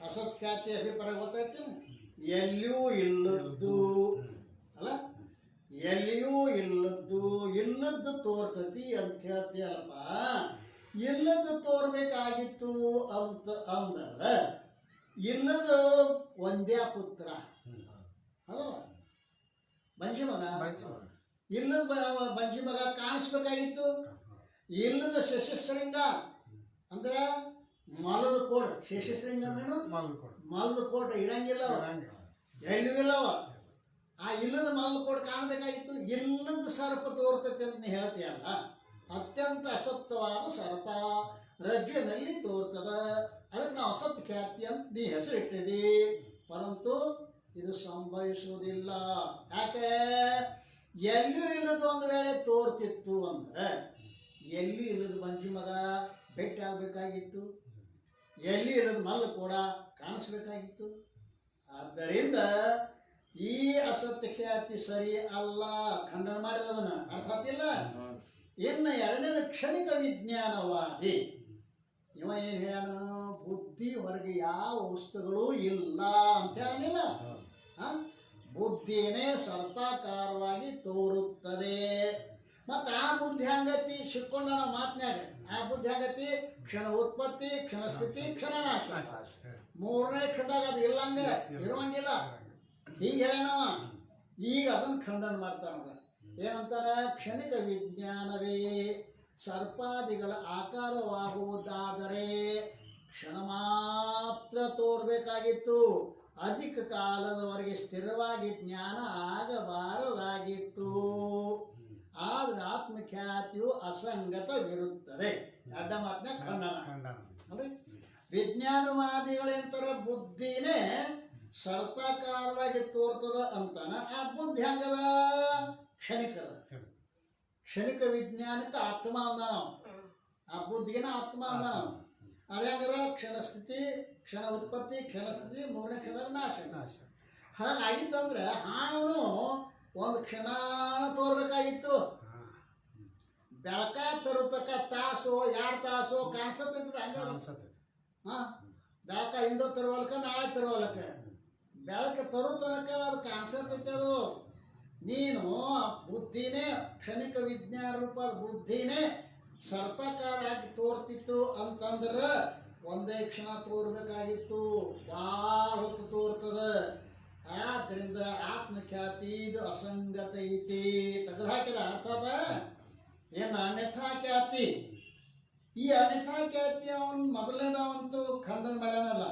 ಅಸತ್ ಖ್ಯಾತಿ ಅಭಿಪ್ರಾಯ ಗೊತ್ತಾಯ್ತು? ಎಲ್ಲಿಯೂ ಇಲ್ಲದ್ದು ಅಲ್ಲ, ಎಲ್ಲಿಯೂ ಇಲ್ಲದ್ದು ತೋರ್ತತಿ ಅಂತ ಹೇಳ್ತೀಯಲ್ಪ. ಇಲ್ಲದ್ದು ತೋರ್ಬೇಕಾಗಿತ್ತು ಅಂತ ಅಂದಲ್ಲ, ಇಲ್ಲದ ಒಂದೇ ಪುತ್ರ ಅದಲ್ಲ ಬಂಜಿ ಮಗ, ಇಲ್ಲದ ಬಂಜಿ ಮಗ ಕಾಣಿಸ್ಬೇಕಾಗಿತ್ತು. ಇಲ್ಲದ ಶಶಿಶೃಂಗ ಅಂದ್ರೆ ಮಲದ ಕೋಟ ಶೇಷಶೃಂಗ ಅಂದ್ರೇನು ಮಲದ ಕೋಟ ಇರಂಗಿಲ್ಲ ಅವ. ಎಲ್ಲಿಯೂ ಇಲ್ಲವ. ಆ ಇಲ್ಲದ ಮಲದ ಕೋಟ ಕಾಣಬೇಕಾಗಿತ್ತು. ಇಲ್ಲದ ಸರ್ಪ ತೋರ್ತೈತೆ ಅಂತ ನೀ ಹೇಳ್ತೀಯಲ್ಲ, ಅತ್ಯಂತ ಅಸತ್ಯವಾದ ಸರ್ಪ ರಜ್ಜುವಿನಲ್ಲಿ ತೋರ್ತದ. ಅದಕ್ಕೆ ನಾವು ಅಸತ್ ಖ್ಯಾತಿ ಅಂತ ನೀ ಹೆಸರಿಟ್ಟಿದಿ. ಪರಂತು ಇದು ಸಂಭವಿಸುವುದಿಲ್ಲ. ಯಾಕೆ? ಎಲ್ಲಿಯೂ ಇಲ್ಲದ ಒಂದು ವೇಳೆ ತೋರ್ತಿತ್ತು ಅಂದ್ರೆ ಎಲ್ಲಿ ಇಲ್ಲದ ಮಂಜು ಮಗ ಭೇಟಿ ಆಗಬೇಕಾಗಿತ್ತು, ಎಲ್ಲಿ ಇಲ್ಲದ ಮಲ್ಲ ಕೂಡ ಕಾಣಿಸ್ಬೇಕಾಗಿತ್ತು. ಆದ್ದರಿಂದ ಈ ಅಸತ್ಯ ಖ್ಯಾತಿ ಸರಿ ಅಲ್ಲ, ಖಂಡನ ಮಾಡಿದವನ ಅರ್ಥ ಆಗ್ತಿಲ್ಲ. ಇನ್ನು ಎರಡನೇದು ಕ್ಷಣಿಕ ವಿಜ್ಞಾನವಾದಿ. ಇವ ಏನು ಹೇಳ, ಬುದ್ಧಿ ಹೊರಗೆ ಯಾವ ವಸ್ತುಗಳು ಇಲ್ಲ ಅಂತ ಹೇಳಲಿಲ್ಲ. ಬುದ್ಧಿನೇ ಸರ್ಪಾಕಾರವಾಗಿ ತೋರುತ್ತದೆ. ಮತ್ತು ಆ ಬುದ್ಧಿ ಹಂಗತಿ ಶಿಕ್ಕೊಂಡ ನಾವು ಮಾತನಾಗ, ಆ ಬುದ್ಧಿ ಹಂಗತಿ ಕ್ಷಣ ಉತ್ಪತ್ತಿ, ಕ್ಷಣ ಸ್ಥಿತಿ, ಕ್ಷಣ ನಾಶ. ಮೂರನೇ ಕ್ಷಣದಾಗ ಅದು ಇಲ್ಲಂಗ ಇರುವಂಗಿಲ್ಲ. ಹೀಗೆ ಹೇಳೋಣವ. ಈಗ ಅದನ್ನು ಖಂಡನ ಮಾಡ್ತಾರ. ಏನಂತಾರ? ಕ್ಷಣಿಕ ವಿಜ್ಞಾನವೇ ಸರ್ಪಾದಿಗಳ ಆಕಾರವಾಗುವುದಾದರೆ ಕ್ಷಣ ಮಾತ್ರ ತೋರ್ಬೇಕಾಗಿತ್ತು, ಅಧಿಕ ಕಾಲದವರೆಗೆ ಸ್ಥಿರವಾಗಿ ಜ್ಞಾನ ಆಗಬಾರದಾಗಿತ್ತು. ಆದ್ರೆ ಆತ್ಮಖ್ಯಾತಿಯು ಅಸಂಗತವಿರುತ್ತದೆ. ಅಡ್ಡ ಮಾತಿನ ಖಂಡನ. ವಿಜ್ಞಾನವಾದಿಗಳೇಂತರ ಬುದ್ಧಿನೇ ಸರ್ಪಾಕಾರವಾಗಿ ತೋರ್ತದ ಅಂತಾನ. ಆ ಬುದ್ಧಿ ಹಂಗದ? ಕ್ಷಣಿಕದ. ಕ್ಷಣಿಕ ವಿಜ್ಞಾನಕ್ಕೆ ಆತ್ಮ ಅಂದ ನಾವು. ಆ ಬುದ್ಧಿಗೆನ ಆತ್ಮ ಅಂದ ನಾವು. ಅದೇಂಗಾರ ಕ್ಷಣ ಸ್ಥಿತಿ, ಕ್ಷಣ ಉತ್ಪತ್ತಿ, ಕ್ಷಣ ಸ್ಥಿತಿ, ಮೂರನೇ ಕ್ಷಣದ ನಾಶ. ಹಾಗಾಗಿತ್ತಂದ್ರೆ ಅವನು ಒಂದು ಕ್ಷಣನ ತೋರ್ಬೇಕಾಗಿತ್ತು. ಬೆಳಕ ತರುತಕ್ಕ ತಾಸು 2 ತಾಸು ಕಾಣಿಸತ್ತೈತಿ ಹಂಗ. ಬೆಳಕ ಇಂದು ತರುವಲ್ಕ ನಾಳೆ ತರುವಲ್ಕ ಬೆಳಕ ತರು ತನಕ ಅದು ಕಾಣಿಸತೈತೆ. ಅದು ನೀನು ಬುದ್ಧಿನೇ ಕ್ಷಣಿಕ ವಿಜ್ಞಾನ ರೂಪದ ಬುದ್ಧಿನೇ ಸರ್ಪಕಾರ ಹಾಕಿ ತೋರ್ತಿತ್ತು ಅಂತಂದ್ರೆ ಒಂದೇ ಕ್ಷಣ ತೋರ್ಬೇಕಾಗಿತ್ತು, ಭಾಳ ಹೊತ್ತು ತೋರ್ತದ. ಆದ್ದರಿಂದ ಆತ್ಮಖ್ಯಾತಿ ಇದು ಅಸಂಗತ ಐತಿ. ತೆಗೆದು ಹಾಕಿದ ಅರ್ಥದ ಏನು ಅನ್ಯಥಾ ಖ್ಯಾತಿ. ಈ ಅನ್ಯಥಾ ಖ್ಯಾತಿ ಅವನು ಮೊದಲನೇದವಂತೂ ಖಂಡನ ಮಾಡ್ಯಾನಲ್ಲ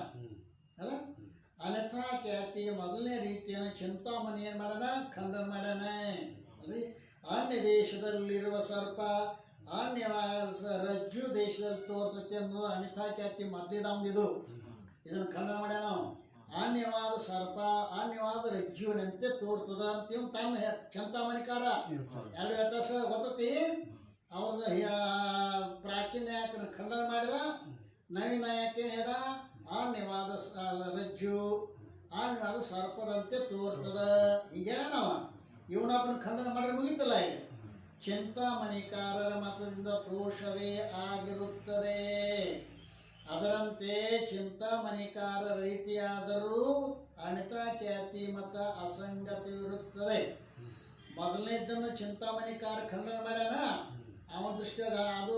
ಅಲ್ಲ. ಅನ್ಯಥಾ ಖ್ಯಾತಿ ಮೊದಲನೇ ರೀತಿಯನ್ನು ಚಿಂತಾಮಣಿ ಏನು ಮಾಡ್ಯಾನ? ಖಂಡನ ಮಾಡ್ಯಾನ ಅಲ್ರಿ. ಅನ್ಯ ದೇಶದಲ್ಲಿರುವ ಸರ್ಪ ಅನ್ಯವಾದ ರಜ್ಜು ದೇಶದಲ್ಲಿ ತೋರ್ತೈತಿ ಅನ್ನೋದು ಅನ್ಯಥಾ ಖ್ಯಾತಿ ಮೊದಲಿದವಂದಿದು. ಇದನ್ನು ಖಂಡನ ಮಾಡ್ಯಾನ. ಅನ್ಯವಾದ ಸರ್ಪ ಅನ್ಯವಾದ ರಜ್ಜುವಿನಂತೆ ತೋರ್ತದ ಅಂತೀವ್ ತನ್ನ ಚಿಂತಾಮಣಿಕಾರ. ಎರಡು ವ್ಯತ್ಯಾಸ ಗೊತ್ತತಿ. ಅವ್ರದ್ದು ಪ್ರಾಚೀನ ನಾಯಕನ ಖಂಡನ ಮಾಡಿದ, ನವೀನ ನಾಯಕ ಏನು ಹೇಳ? ಅನ್ಯವಾದ ರಜ್ಜು ಅನ್ಯವಾದ ಸರ್ಪದಂತೆ ತೋರ್ತದ. ಹೀಗೆ ನಾವ ಇವನೊಬ್ಬನ ಖಂಡನ ಮಾಡಿದ್ರೆ ಮುಗಿತಲ್ಲ. ಈಗ ಚಿಂತಾಮಣಿಕಾರರ ಮತದಿಂದ ದೋಷವೇ ಆಗಿರುತ್ತದೆ. ಅದರಂತೆ ಚಿಂತಾಮಣಿಕಾರ ರೀತಿಯಾದರೂ ಅನಿತಾ ಖ್ಯಾತಿ ಮತ ಅಸಂಗತವಿರುತ್ತದೆ. ಮೊದಲನೇದನ್ನು ಚಿಂತಾಮಣಿಕಾರ ಖಂಡನ ಮಾಡ್ಯಾನ. ಅವನ ದೃಷ್ಟಿಯಾಗ ಅದು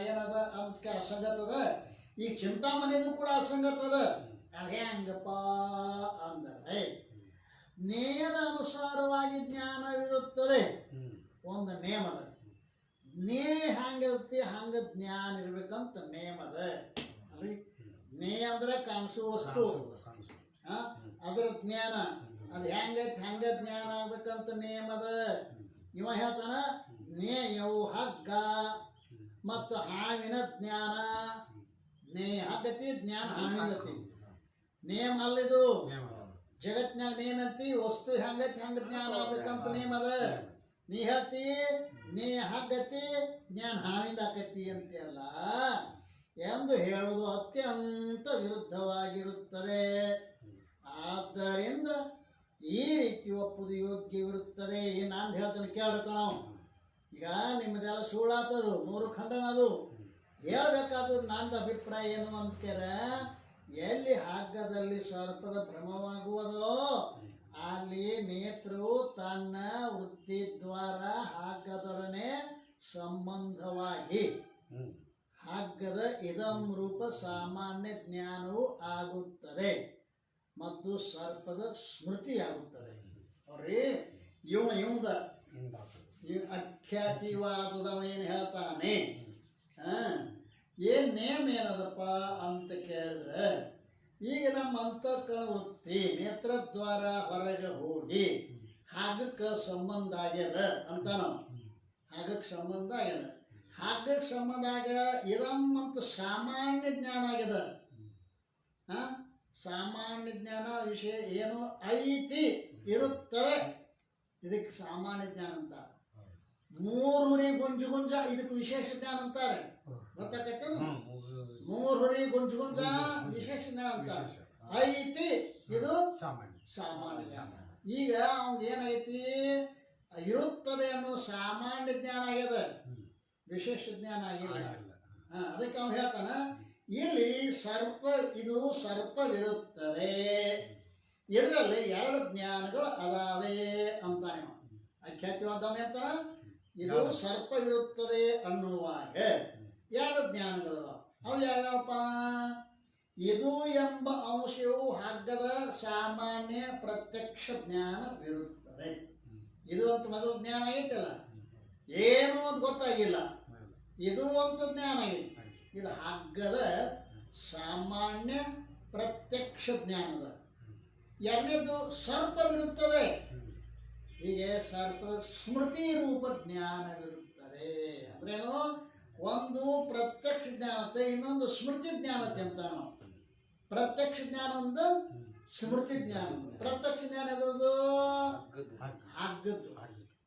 ಏನದ ಅಂತ ಅಸಂಗತದ. ಈಗ ಚಿಂತಾಮಣಿದು ಕೂಡ ಅಸಂಗತದ. ಅದು ಹೆಂಗಪ್ಪ ಅಂದರೆ ನೇಯದ ಅನುಸಾರವಾಗಿ ಜ್ಞಾನವಿರುತ್ತದೆ. ಒಂದು ನೇಮದ ಹಂಗಿರುತ್ತೆ, ಹಂಗ ಜ್ಞಾನ ಇರ್ಬೇಕಂತ ನೇಮದ ಅಲ್ರಿ. ನೇಯ ಅಂದ್ರೆ ಕಾಣಿಸುವ ವಸ್ತು, ಅದರ ಜ್ಞಾನ ಅದು ಹೆಂಗೈತಿ ಹಂಗ ಜ್ಞಾನ ಆಗ್ಬೇಕಂತ ನೇಮದ. ಇವ ಹೇಳ್ತಾನ ನೇಯವು ಹಗ್ಗ ಮತ್ತು ಹಾವಿನ ಜ್ಞಾನ. ನೇಯ ಹಗ್ಗತಿ, ಜ್ಞಾನ ಹಾವಿನತಿ. ನೇಮ ಅಲ್ಲಿದು ಜಗತ್ನಾಗ ನೇಮಂತಿ ವಸ್ತು ಹೆಂಗೈತಿ ಹಂಗ ಜ್ಞಾನ ಆಗ್ಬೇಕಂತ ನೇಮದ. ನೀ ಹೇಳ್ತಿ ನೀ ಹಗ್ಗತಿ ಜ್ಞಾನ ಹಾವಿಂದ ಆಕತಿ ಅಂತೆಲ್ಲ ಎಂದು ಹೇಳುವುದು ಅತ್ಯಂತ ವಿರುದ್ಧವಾಗಿರುತ್ತದೆ. ಆದ್ದರಿಂದ ಈ ರೀತಿ ಒಪ್ಪುದು ಯೋಗ್ಯವಿರುತ್ತದೆ. ನಾನು ಹೇಳ್ತಾನೆ ಕೇಳ್ತ ನಾವು. ಈಗ ನಿಮ್ಮದೆಲ್ಲ ಸುಳ್ಳಾತದು, 3 ಖಂಡನ ಅದು. ಹೇಳ್ಬೇಕಾದ್ರೆ ನಂದು ಅಭಿಪ್ರಾಯ ಏನು ಅಂತ ಕೇಳ, ಎಲ್ಲಿ ಹಗ್ಗದಲ್ಲಿ ಸರ್ಪದ ಭ್ರಮವಾಗುವುದೋ ಅಲ್ಲಿ ನೇತ್ರವು ತನ್ನ ವೃತ್ತಿ ದ್ವಾರ ಹಗ್ಗದೊಡನೆ ಸಂಬಂಧವಾಗಿ ಹಗ್ಗದ ಇದಂ ರೂಪ ಸಾಮಾನ್ಯ ಜ್ಞಾನವು ಆಗುತ್ತದೆ ಮತ್ತು ಸರ್ಪದ ಸ್ಮೃತಿಯಾಗುತ್ತದೆ. ನೋಡ್ರಿ, ಇವಂದ ಅಖ್ಯಾತಿವಾದದವ ಏನು ಹೇಳ್ತಾನೆ, ಏನ್ ನೇಮ್ ಏನದಪ್ಪ ಅಂತ ಕೇಳಿದ್ರೆ, ಈಗ ನಮ್ಮ ಅಂತಃಕರಣ ವೃತ್ತಿ ನೇತ್ರದ್ವಾರ ಹೊರಗೆ ಹೋಗಿ ಹಾಗಕ್ಕೆ ಸಂಬಂಧ ಆಗ್ಯದ ಅಂತ ನಾವು ಹಾಗಕ್ಕೆ ಸಂಬಂಧ ಆಗ್ಯದ. ಹಾಗಕ್ಕೆ ಸಂಬಂಧ ಆಗ ಇದಮ್ಮಂತ ಸಾಮಾನ್ಯ ಜ್ಞಾನ ಆಗ್ಯದ. ಸಾಮಾನ್ಯ ಜ್ಞಾನ ವಿಷಯ ಏನು ಐತಿ ಇರುತ್ತದೆ, ಇದಕ್ಕೆ ಸಾಮಾನ್ಯ ಜ್ಞಾನ ಅಂತ. ಮೂರುರಿ ಗುಂಜು ಗುಂಜ ಇದಕ್ಕೆ ವಿಶೇಷ ಜ್ಞಾನ ಅಂತಾರೆ. ಗೊತ್ತಾಗತ್ತದ? ಮೂರುರಿ ಗುಂಜು ಗುಂಜ ವಿಶೇಷ ಜ್ಞಾನ ಅಂತಾರೆ. ಐತಿ ಇದು ಸಾಮಾನ್ಯ ಜ್ಞಾನ. ಈಗ ಅವ್ನಿಗೆ ಏನೈತಿ, ಇರುತ್ತದೆ ಅನ್ನೋ ಸಾಮಾನ್ಯ ಜ್ಞಾನ ಆಗ್ಯದ, ವಿಶೇಷ ಜ್ಞಾನ ಆಗಿಲ್ಲ. ಅದಕ್ಕೆ ಅವ್ನು ಹೇಳ್ತಾನ, ಇಲ್ಲಿ ಇದು ಸರ್ಪವಿರುತ್ತದೆ, ಇದರಲ್ಲಿ ಎರಡು ಜ್ಞಾನಗಳು ಅದಾವೆ ಅಂತಾನೆ. ಖ್ಯಾತಿವಾದವ ಅಂತಾನ, ಇದು ಸರ್ಪವಿರುತ್ತದೆ ಅನ್ನುವಾಗ ಎರಡು ಜ್ಞಾನಗಳು ಅವು ಯಾವ್ಯಾವಪ್ಪ? ಇದು ಎಂಬ ಅಂಶವು ಹಗ್ಗದ ಸಾಮಾನ್ಯ ಪ್ರತ್ಯಕ್ಷ ಜ್ಞಾನವಿರುತ್ತದೆ. ಇದು ಅಂತ ಮೊದಲು ಜ್ಞಾನ ಆಗೈತಲ್ಲ, ಏನು ಅಂತ ಗೊತ್ತಾಗಿಲ್ಲ, ಇದು ಅಂತ ಜ್ಞಾನ ಆಗೈತಿ. ಇದು ಹಗ್ಗದ ಸಾಮಾನ್ಯ ಪ್ರತ್ಯಕ್ಷ ಜ್ಞಾನದ. ಎರಡನೇದು ಸರ್ಪವಿರುತ್ತದೆ, ಹೀಗೆ ಸರ್ಪದ ಸ್ಮೃತಿ ರೂಪ ಜ್ಞಾನವಿರುತ್ತದೆ. ಅಂದ್ರೇನು? ಒಂದು ಪ್ರತ್ಯಕ್ಷ ಜ್ಞಾನತೆ, ಇನ್ನೊಂದು ಸ್ಮೃತಿ ಜ್ಞಾನತೆ ಅಂತ. ನಾವು ಪ್ರತ್ಯಕ್ಷ ಜ್ಞಾನ ಒಂದು, ಸ್ಮೃತಿ ಜ್ಞಾನ. ಪ್ರತ್ಯಕ್ಷ ಜ್ಞಾನ ಎದುರದು ಹಗ್ಗದ್ದು,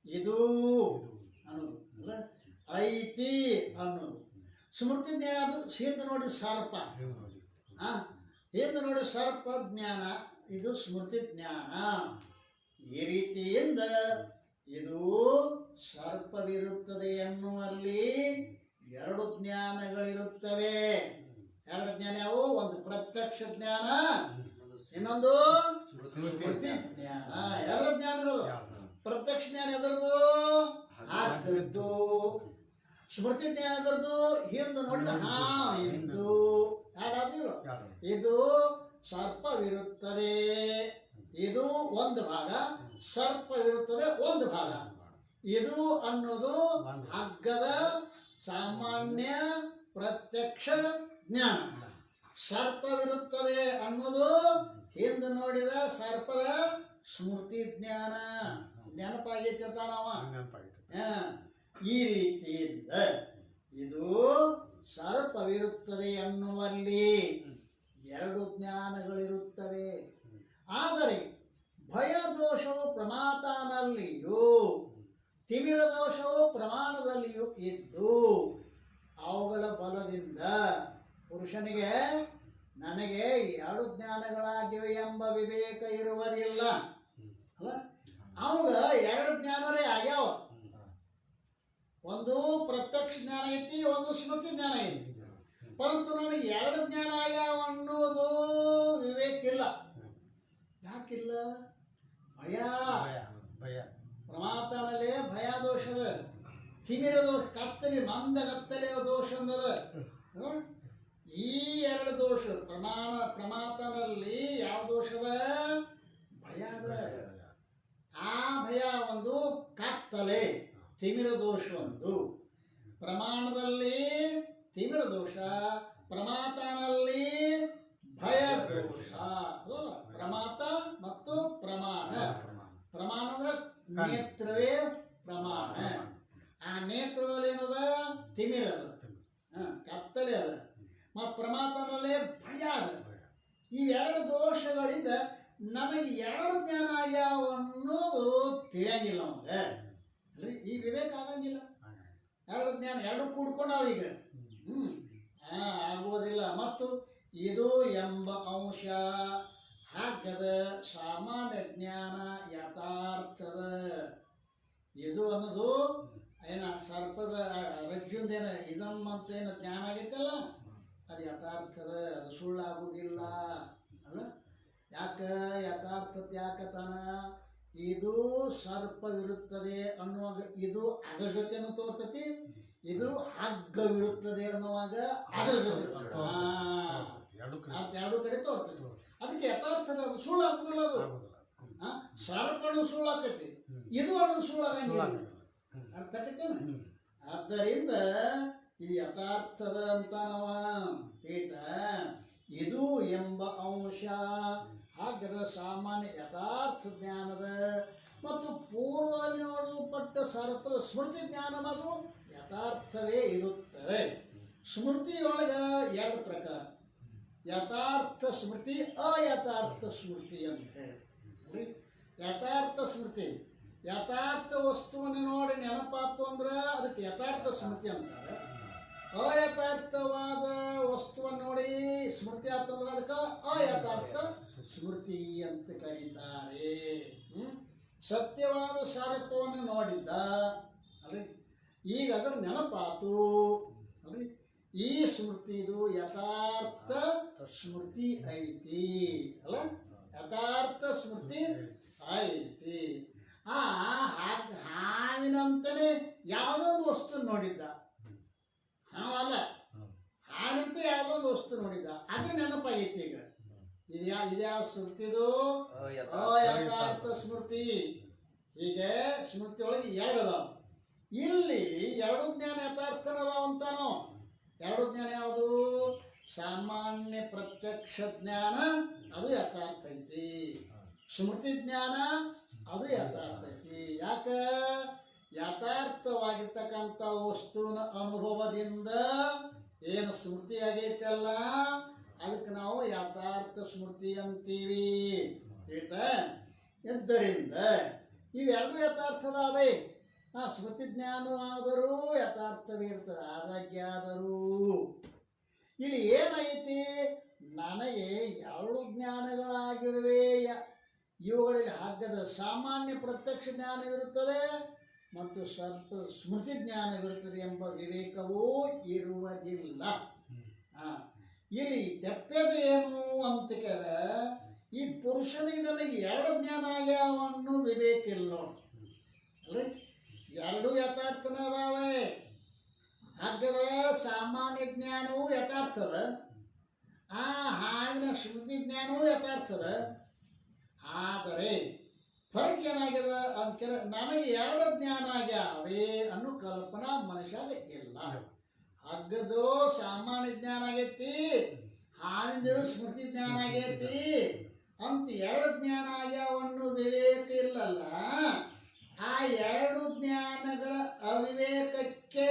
ಇದು ಅನ್ನೋದು ಐತಿ ಅನ್ನೋದು. ಸ್ಮೃತಿ ಜ್ಞಾನ ಅದು ಹಿಂದೆ ನೋಡಿ ಸರ್ಪ, ಹಿಂದೆ ನೋಡಿ ಸರ್ಪ ಜ್ಞಾನ, ಇದು ಸ್ಮೃತಿ ಜ್ಞಾನ. ಈ ರೀತಿಯಿಂದ ಇದು ಸರ್ಪವಿರುತ್ತದೆ ಎನ್ನುವಲ್ಲಿ ಎರಡು ಜ್ಞಾನಗಳಿರುತ್ತವೆ. ಎರಡು ಜ್ಞಾನ ಯಾವು? ಒಂದು ಪ್ರತ್ಯಕ್ಷ ಜ್ಞಾನ, ಇನ್ನೊಂದು ಸ್ಮೃತಿ ಜ್ಞಾನ. ಎರಡು ಜ್ಞಾನಗಳು. ಪ್ರತ್ಯಕ್ಷ ಜ್ಞಾನ ಎದರದು? ಹಾಕದ್ದು. ಸ್ಮೃತಿ ಜ್ಞಾನ ಎದರದು? ಹಿಂದೆ ನೋಡಿದ ಹಾವಿಂದು. ಯಾರಾದ್ರೂ ಇದು ಸರ್ಪವಿರುತ್ತದೆ, ಇದು ಒಂದು ಭಾಗ, ಸರ್ಪವಿರುತ್ತದೆ ಒಂದು ಭಾಗ. ಇದು ಅನ್ನೋದು ಹಗ್ಗದ ಸಾಮಾನ್ಯ ಪ್ರತ್ಯಕ್ಷ ಜ್ಞಾನ. ಸರ್ಪವಿರುತ್ತದೆ ಅನ್ನೋದು ಹಿಂದೆ ನೋಡಿದ ಸರ್ಪದ ಸ್ಮೃತಿ ಜ್ಞಾನ. ನೆನಪಾಗೈತಿ ಅಂತ ನಾವ. ಈ ರೀತಿಯಿಂದ ಇದು ಸರ್ಪವಿರುತ್ತದೆ ಅನ್ನುವಲ್ಲಿ ಎರಡು ಜ್ಞಾನಗಳಿರುತ್ತವೆ. ಆದರೆ ಭಯ ದೋಷವು ಪ್ರಮಾತನಲ್ಲಿಯೂ ತಿಮಿರ ದೋಷವು ಪ್ರಮಾಣದಲ್ಲಿಯೂ ಇದ್ದು ಅವುಗಳ ಬಲದಿಂದ ಪುರುಷನಿಗೆ ನನಗೆ ಎರಡು ಜ್ಞಾನಗಳಾಗಿವೆ ಎಂಬ ವಿವೇಕ ಇರುವುದಿಲ್ಲ. ಅಲ್ಲ, ಅವಾಗ ಎರಡು ಜ್ಞಾನರೇ ಆಗ್ಯಾವ. ಒಂದು ಪ್ರತ್ಯಕ್ಷ ಜ್ಞಾನ ಐತಿ, ಒಂದು ಸ್ಮೃತಿ ಜ್ಞಾನ ಐತಿ. ಪರಂತು ನನಗೆ ಎರಡು ಜ್ಞಾನ ಆಗ್ಯಾವ ಅನ್ನೋದು ವಿವೇಕ ಇಲ್ಲ. ಯಾಕಿಲ್ಲ? ಭಯ. ಪ್ರಮಾತನಲ್ಲಿ ಭಯ ದೋಷದ, ತಿಮಿರ ದೋಷ, ಕತ್ತಲಿ ಮಂದಗತ್ತಲೆ ದೋಷ ಅಂದದ. ಈ ಎರಡು ದೋಷ ಪ್ರಮಾತನಲ್ಲಿ ಯಾವ ದೋಷದ? ಭಯದ. ಆ ಭಯ ಒಂದು, ಕತ್ತಲೆ ತಿಮಿರ ದೋಷ ಒಂದು. ಪ್ರಮಾಣದಲ್ಲಿ ತಿಮಿರ ದೋಷ, ಪ್ರಮಾತನಲ್ಲಿ ಭಯ ದೋಷ. ಅದಲ್ಲ, ಪ್ರಮಾತ ಮತ್ತು ಪ್ರಮಾಣ. ಪ್ರಮಾಣ ಅಂದ್ರೆ ನೇತ್ರವೇ ಪ್ರಮಾಣ. ಆ ನೇತ್ರದಲ್ಲಿ ಏನದ? ತಿಮಿರ ಅದ, ಕತ್ತಲೆ ಅದ. ಮತ್ತು ಪ್ರಮಾತನಲ್ಲೇ ಭಯ ಅದ. ಇವೆರಡು ದೋಷಗಳಿಂದ ನನಗೆ ಎರಡು ಜ್ಞಾನ ಆಗ್ಯಾವ ಅನ್ನೋದು ತಿಳಿಯಂಗಿಲ್ಲ ಅವಾಗ. ಈ ವಿವೇಕ ಆಗಂಗಿಲ್ಲ. ಎರಡು ಜ್ಞಾನ ಎರಡು ಕೂಡ್ಕೊಂಡಾವೀಗ. ಆಗುವುದಿಲ್ಲ. ಮತ್ತು ಇದು ಎಂಬ ಅಂಶ ಹಗ್ಗದ ಸಾಮಾನ್ಯ ಜ್ಞಾನ ಯಥಾರ್ಥದ. ಇದು ಅನ್ನೋದು ಏನ ಸರ್ಪದ ರಜ್ಜುಂದೇನ ಇದಮ್ಮಂತೇನು ಜ್ಞಾನ ಆಗೈತಲ್ಲ, ಅದು ಯಥಾರ್ಥದ, ಅದು ಸುಳ್ಳಾಗುವುದಿಲ್ಲ. ಅಲ್ಲ, ಯಾಕೆ ಯಥಾರ್ಥತೆ ಯಾಕತಾನ? ಇದು ಸರ್ಪವಿರುತ್ತದೆ ಅನ್ನುವಾಗ ಇದು ಅದರ ಜೊತೆನೂ ತೋರ್ತತಿ, ಇದು ಹಗ್ಗವಿರುತ್ತದೆ ಅನ್ನುವಾಗ ಅದರ ಜೊತೆ ಎರಡು ಕಡೆ ತೋರ್ತತಿ. ಅದಕ್ಕೆ ಯಥಾರ್ಥದ, ಅದು ಸುಳ್ಳಾಗುದಿಲ್ಲ. ಅದು ಸರ್ಪನು ಸುಳ್ಳಾಕತಿ, ಇದು ಅನ್ನೋದು ಸುಳ್ಳಾಗಂಗಿಲ್ಲ. ಅರ್ಥ ಆಕತ್ತೇನ? ಆದ್ದರಿಂದ ಇದು ಯಥಾರ್ಥದ ಅಂತ ನಾವ ಹೇಳ್ತ ಇದು ಎಂಬ ಅಂಶ ಹಾಗದ ಸಾಮಾನ್ಯ ಯಥಾರ್ಥ ಜ್ಞಾನದ ಮತ್ತು ಪೂರ್ವದಲ್ಲಿ ನೋಡಲ್ಪಟ್ಟ ಸರ್ಪದ ಸ್ಮೃತಿ ಜ್ಞಾನವದು ಯಥಾರ್ಥವೇ ಇರುತ್ತದೆ. ಸ್ಮೃತಿಯೊಳಗ ಎರಡು ಪ್ರಕಾರ, ಯಥಾರ್ಥ ಸ್ಮೃತಿ, ಅಯಥಾರ್ಥ ಸ್ಮೃತಿ ಅಂತ ಹೇಳಿ. ಯಥಾರ್ಥ ಸ್ಮೃತಿ ಯಥಾರ್ಥ ವಸ್ತುವನ್ನು ನೋಡಿ ನೆನಪಾತು ಅಂದ್ರೆ ಅದಕ್ಕೆ ಯಥಾರ್ಥ ಸ್ಮೃತಿ ಅಂತಾರೆ. ಅಯಥಾರ್ಥವಾದ ವಸ್ತುವನ್ನು ನೋಡಿ ಸ್ಮೃತಿ ಆತಂದ್ರೆ ಅದಕ್ಕೆ ಅಯಥಾರ್ಥ ಸ್ಮೃತಿ ಅಂತ ಕರೀತಾರೆ. ಸತ್ಯವಾದ ಸರ್ಪವನ್ನು ನೋಡಿದ್ದ ಅಲ್ರಿ, ಈಗ ಅದರ ನೆನಪಾತು ಅಲ್ರಿ, ಈ ಸ್ಮೃತಿದು ಯಥಾರ್ಥ ಸ್ಮೃತಿ ಐತಿ ಅಲ್ಲ, ಯಥಾರ್ಥ ಸ್ಮೃತಿ ಐತಿ. ಹಾವಿನಂತನೇ ಯಾವುದೋ ಒಂದು ವಸ್ತು ನೋಡಿದ್ದ, ಹಾವಲ್ಲ ಹಾವಿನಂತೆ ಯಾವುದೋ ಒಂದು ವಸ್ತು ನೋಡಿದ್ದ, ಅದು ನೆನಪಾಗೈತಿ. ಈಗ ಇದ್ಯಾವ ಸ್ಮೃತಿದು? ಅಯಥಾರ್ಥ ಸ್ಮೃತಿ. ಹೀಗೆ ಸ್ಮೃತಿ ಒಳಗೆ ಎರಡು ಅದಾವ. ಇಲ್ಲಿ ಎರಡು ಜ್ಞಾನ ಯಥಾರ್ಥನದಾವ ಅಂತಾನೋ. ಎರಡು ಜ್ಞಾನ ಯಾವುದು? ಸಾಮಾನ್ಯ ಪ್ರತ್ಯಕ್ಷ ಜ್ಞಾನ ಅದು ಯಥಾರ್ಥ ಐತಿ, ಸ್ಮೃತಿ ಜ್ಞಾನ ಅದು ಯಥಾರ್ಥ ಐತಿ. ಯಾಕ? ಯಥಾರ್ಥವಾಗಿರ್ತಕ್ಕಂಥ ವಸ್ತುವಿನ ಅನುಭವದಿಂದ ಏನು ಸ್ಮೃತಿ ಆಗೈತಲ್ಲ ಅದಕ್ಕೆ ನಾವು ಯಥಾರ್ಥ ಸ್ಮೃತಿ ಅಂತೀವಿ. ಹೇಳ್ತಾ ಆದ್ದರಿಂದ ಇವೆರಡು ಯಥಾರ್ಥದಾವೆ. ಸ್ಮೃತಿ ಜ್ಞಾನ ಆದರೂ ಯಥಾರ್ಥವೇ ಇರ್ತದೆ, ಆದಾಗ್ಯಾದರೂ ಇಲ್ಲಿ ಏನೈತಿ? ನನಗೆ ಎರಡು ಜ್ಞಾನಗಳಾಗಿರುವೆ, ಇವುಗಳಲ್ಲಿ ಹಗ್ಗದ ಸಾಮಾನ್ಯ ಪ್ರತ್ಯಕ್ಷ ಜ್ಞಾನವಿರುತ್ತದೆ ಮತ್ತು ಸ್ವಲ್ಪ ಸ್ಮೃತಿ ಜ್ಞಾನವಿರುತ್ತದೆ ಎಂಬ ವಿವೇಕವೂ ಇರುವುದಿಲ್ಲ. ಇಲ್ಲಿ ತೆಪ್ಪದ ಏನು ಅಂತ ಕೇಳ, ಈ ಪುರುಷನಿಗೆ ನನಗೆ ಎರಡು ಜ್ಞಾನ ಆಗ್ಯಾವನ್ನು ವಿವೇಕ ಇಲ್ಲ ನೋಡಿ ಅಲ್ರಿ. ಎರಡು ಯಥಾರ್ಥನ ಅದಾವೆ. ಹಗ್ಗದ ಸಾಮಾನ್ಯ ಜ್ಞಾನವೂ ಯಥಾರ್ಥದ, ಹಾವಿನ ಸ್ಮೃತಿ ಜ್ಞಾನವೂ ಯಥಾರ್ಥದ. ಆದರೆ ಫರಕ್ ಏನಾಗ್ಯದ ಅಂತ ನನಗೆ ಎರಡು ಜ್ಞಾನ ಆಗ್ಯಾವೆ ಅನ್ನೋ ಕಲ್ಪನಾ ಮನುಷ್ಯಾಗ ಇಲ್ಲ. ಹಗ್ಗದು ಸಾಮಾನ್ಯ ಜ್ಞಾನ ಆಗೈತಿ, ಹಾವಿಂದು ಸ್ಮೃತಿ ಜ್ಞಾನ ಆಗೈತಿ ಅಂತ ಎರಡು ಜ್ಞಾನ ಆಗ್ಯಾವನ್ನು ವಿವೇಕ ಇಲ್ಲಲ್ಲ. ಆ ಎರಡು ಜ್ಞಾನಗಳ ಅವಿವೇಕಕ್ಕೆ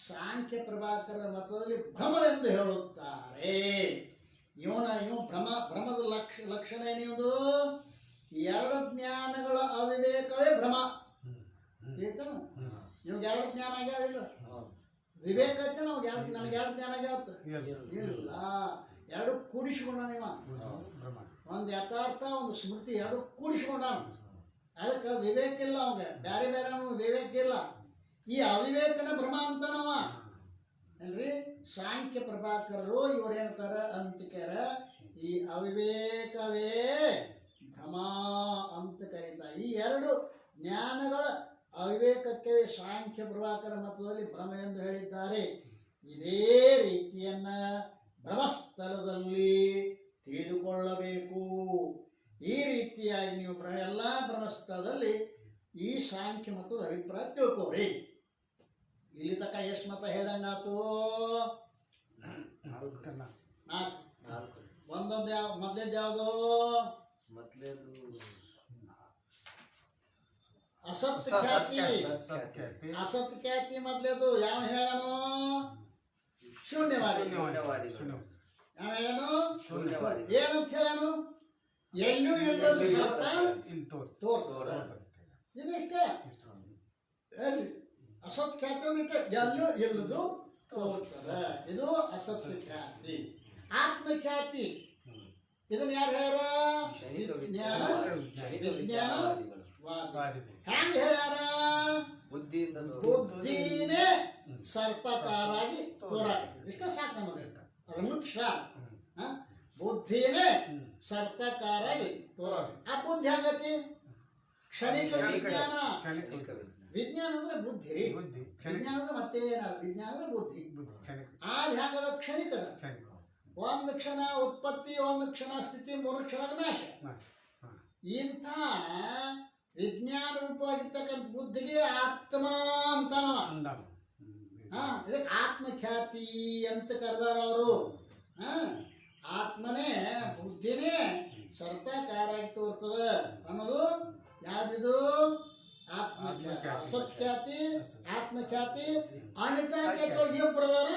ಸಾಂಖ್ಯ ಪ್ರಭಾಕರ ಮತದಲ್ಲಿ ಭ್ರಮವೆಂದು ಹೇಳುತ್ತಾರೆ. ಇವು ಭ್ರಮದ ಲಕ್ಷಣ ಏನಿವುದು? ಎರಡು ಜ್ಞಾನಗಳ ಅವಿವೇಕವೇ ಭ್ರಮ. ನಿಮ್ಗೆ ಎರಡು ಜ್ಞಾನ ಆಗ್ಯಾವಿಲ್ಲ, ವಿವೇಕ ಐತೆ. ನನಗೆ ಎರಡು ಜ್ಞಾನ ಆಗ್ಯಾವತ್ತ ಇಲ್ಲ, ಎರಡು ಕೂಡಿಸಿಕೊಂಡ ನೀವ. ಒಂದು ಯಥಾರ್ಥ ಒಂದು ಸ್ಮೃತಿ ಎರಡು ಕೂಡಿಸಿಕೊಂಡ. ಅದಕ್ಕೆ ವಿವೇಕ ಇಲ್ಲ ಅವಂಗ, ಬೇರೆ ಬೇರೆ ವಿವೇಕ ಇಲ್ಲ. ಈ ಅವಿವೇಕನ ಭ್ರಮ ಅಂತನವ ಏನ್ರಿ. ಸಾಂಖ್ಯ ಪ್ರಭಾಕರರು ಇವ್ರು ಹೇಳ್ತಾರ ಅಂತಿಕ್ಯಾರ, ಈ ಅವಿವೇಕವೇ ಭ್ರಮ ಅಂತ ಕರೀತಾರೆ. ಈ ಎರಡು ಜ್ಞಾನಗಳ ಅವಿವೇಕಕ್ಕೆ ಸಾಂಖ್ಯ ಪ್ರಭಾಕರ ಮತದಲ್ಲಿ ಭ್ರಮ ಎಂದು ಹೇಳಿದ್ದಾರೆ. ಇದೇ ರೀತಿಯನ್ನ ಭ್ರಮಸ್ಥಳದಲ್ಲಿ ತಿಳಿದುಕೊಳ್ಳಬೇಕು. ಈ ರೀತಿಯಾಗಿ ನೀವು ಎಲ್ಲ ಭ್ರಮಸ್ಥಳದಲ್ಲಿ ಈ ಸಾಂಖ್ಯ ಮತದ ಅಭಿಪ್ರಾಯ ತಿಳ್ಕೋರಿ. ಇಲ್ಲಿ ತಕ ಎಷ್ಟು ಮತ ಹೇಳಂಗಾತು? ನಾಲ್ಕು. ಒಂದೊಂದು ಯಾವ ಮೊದಲೇದು ಯಾವುದು? ಅಸತ್ ಖ್ಯಾತಿ. ಅಸತ್ ಖ್ಯಾತಿ ಮೊದಲೇದು ಯಾವ ಹೇಳನು? ಶೂನ್ಯವಾದಿ. ಯಾವ ಹೇಳನು? ಏನಂತ ಹೇಳನು? ಎಲ್ಲೂ ಇಲ್ಲದ ತೋರ್. ಇದಿಷ್ಟೇ ಅಸತ್ ಖ್ಯಾತಿ ಎಲ್ಲೂ ಇಲ್ಲದು ತೋರ್ತದೆ. ಇದು ಅಸತ್ ಖ್ಯಾತಿ. ಆತ್ಮಖ್ಯಾತಿ ಇದನ್ನ ಯಾರು ಹೇಳ್ಯಾರ? ಹ್ಯಾಂಗ ಹೇಳ್ಯಾರ? ಬುದ್ಧಿನೇ ಸರ್ಪಕಾರಾಗಿ ತೋರ. ಇಷ್ಟ ಸಾಕು ನಮಗೆ. ಮುಖ್ಯ ಬುದ್ಧಿನೇ ಸರ್ಪಕಾರಾಗಿ ತೋರ. ಆ ಬುದ್ಧಿ ಹಂಗತಿ ಕ್ಷಣಿಕ ವಿಜ್ಞಾನ. ವಿಜ್ಞಾನ ಅಂದ್ರೆ ಬುದ್ಧಿ. ವಿಜ್ಞಾನ ಅಂದ್ರೆ ಮತ್ತೆ ಏನಲ್ಲ, ವಿಜ್ಞಾನ ಅಂದ್ರೆ ಬುದ್ಧಿ. ಆದ ಹ್ಯಾಂಗದ? ಕ್ಷಣಿಕದ. ಒಂದು ಕ್ಷಣ ಉತ್ಪತ್ತಿ, ಒಂದು ಕ್ಷಣ ಸ್ಥಿತಿ, ಮೂರು ಕ್ಷಣ ನಾಶ. ಇಂಥ ವಿಜ್ಞಾನ ರೂಪವಾಗಿರ್ತಕ್ಕಂಥ ಬುದ್ಧಿಗೆ ಆತ್ಮ ಅಂತಾನವ. ಇದಕ್ಕೆ ಆತ್ಮಖ್ಯಾತಿ ಅಂತ ಕರೆದಾರ ಅವರು. ಆತ್ಮನೇ ಬುದ್ಧಿನೇ ಸರ್ಪಾಕಾರಾಗಿ ತೋರ್ತದ ಅನ್ನೋದು ಯಾವ್ದಿದು? ಆತ್ಮಖ್ಯಾತಿ. ಅಸತ್ಖ್ಯಾತಿ, ಆತ್ಮಖ್ಯಾತಿ, ಅನಿತಾಖ್ಯಾತಿ ಒಳಗೆ ಏನ್ ಬರ್ದಾರ?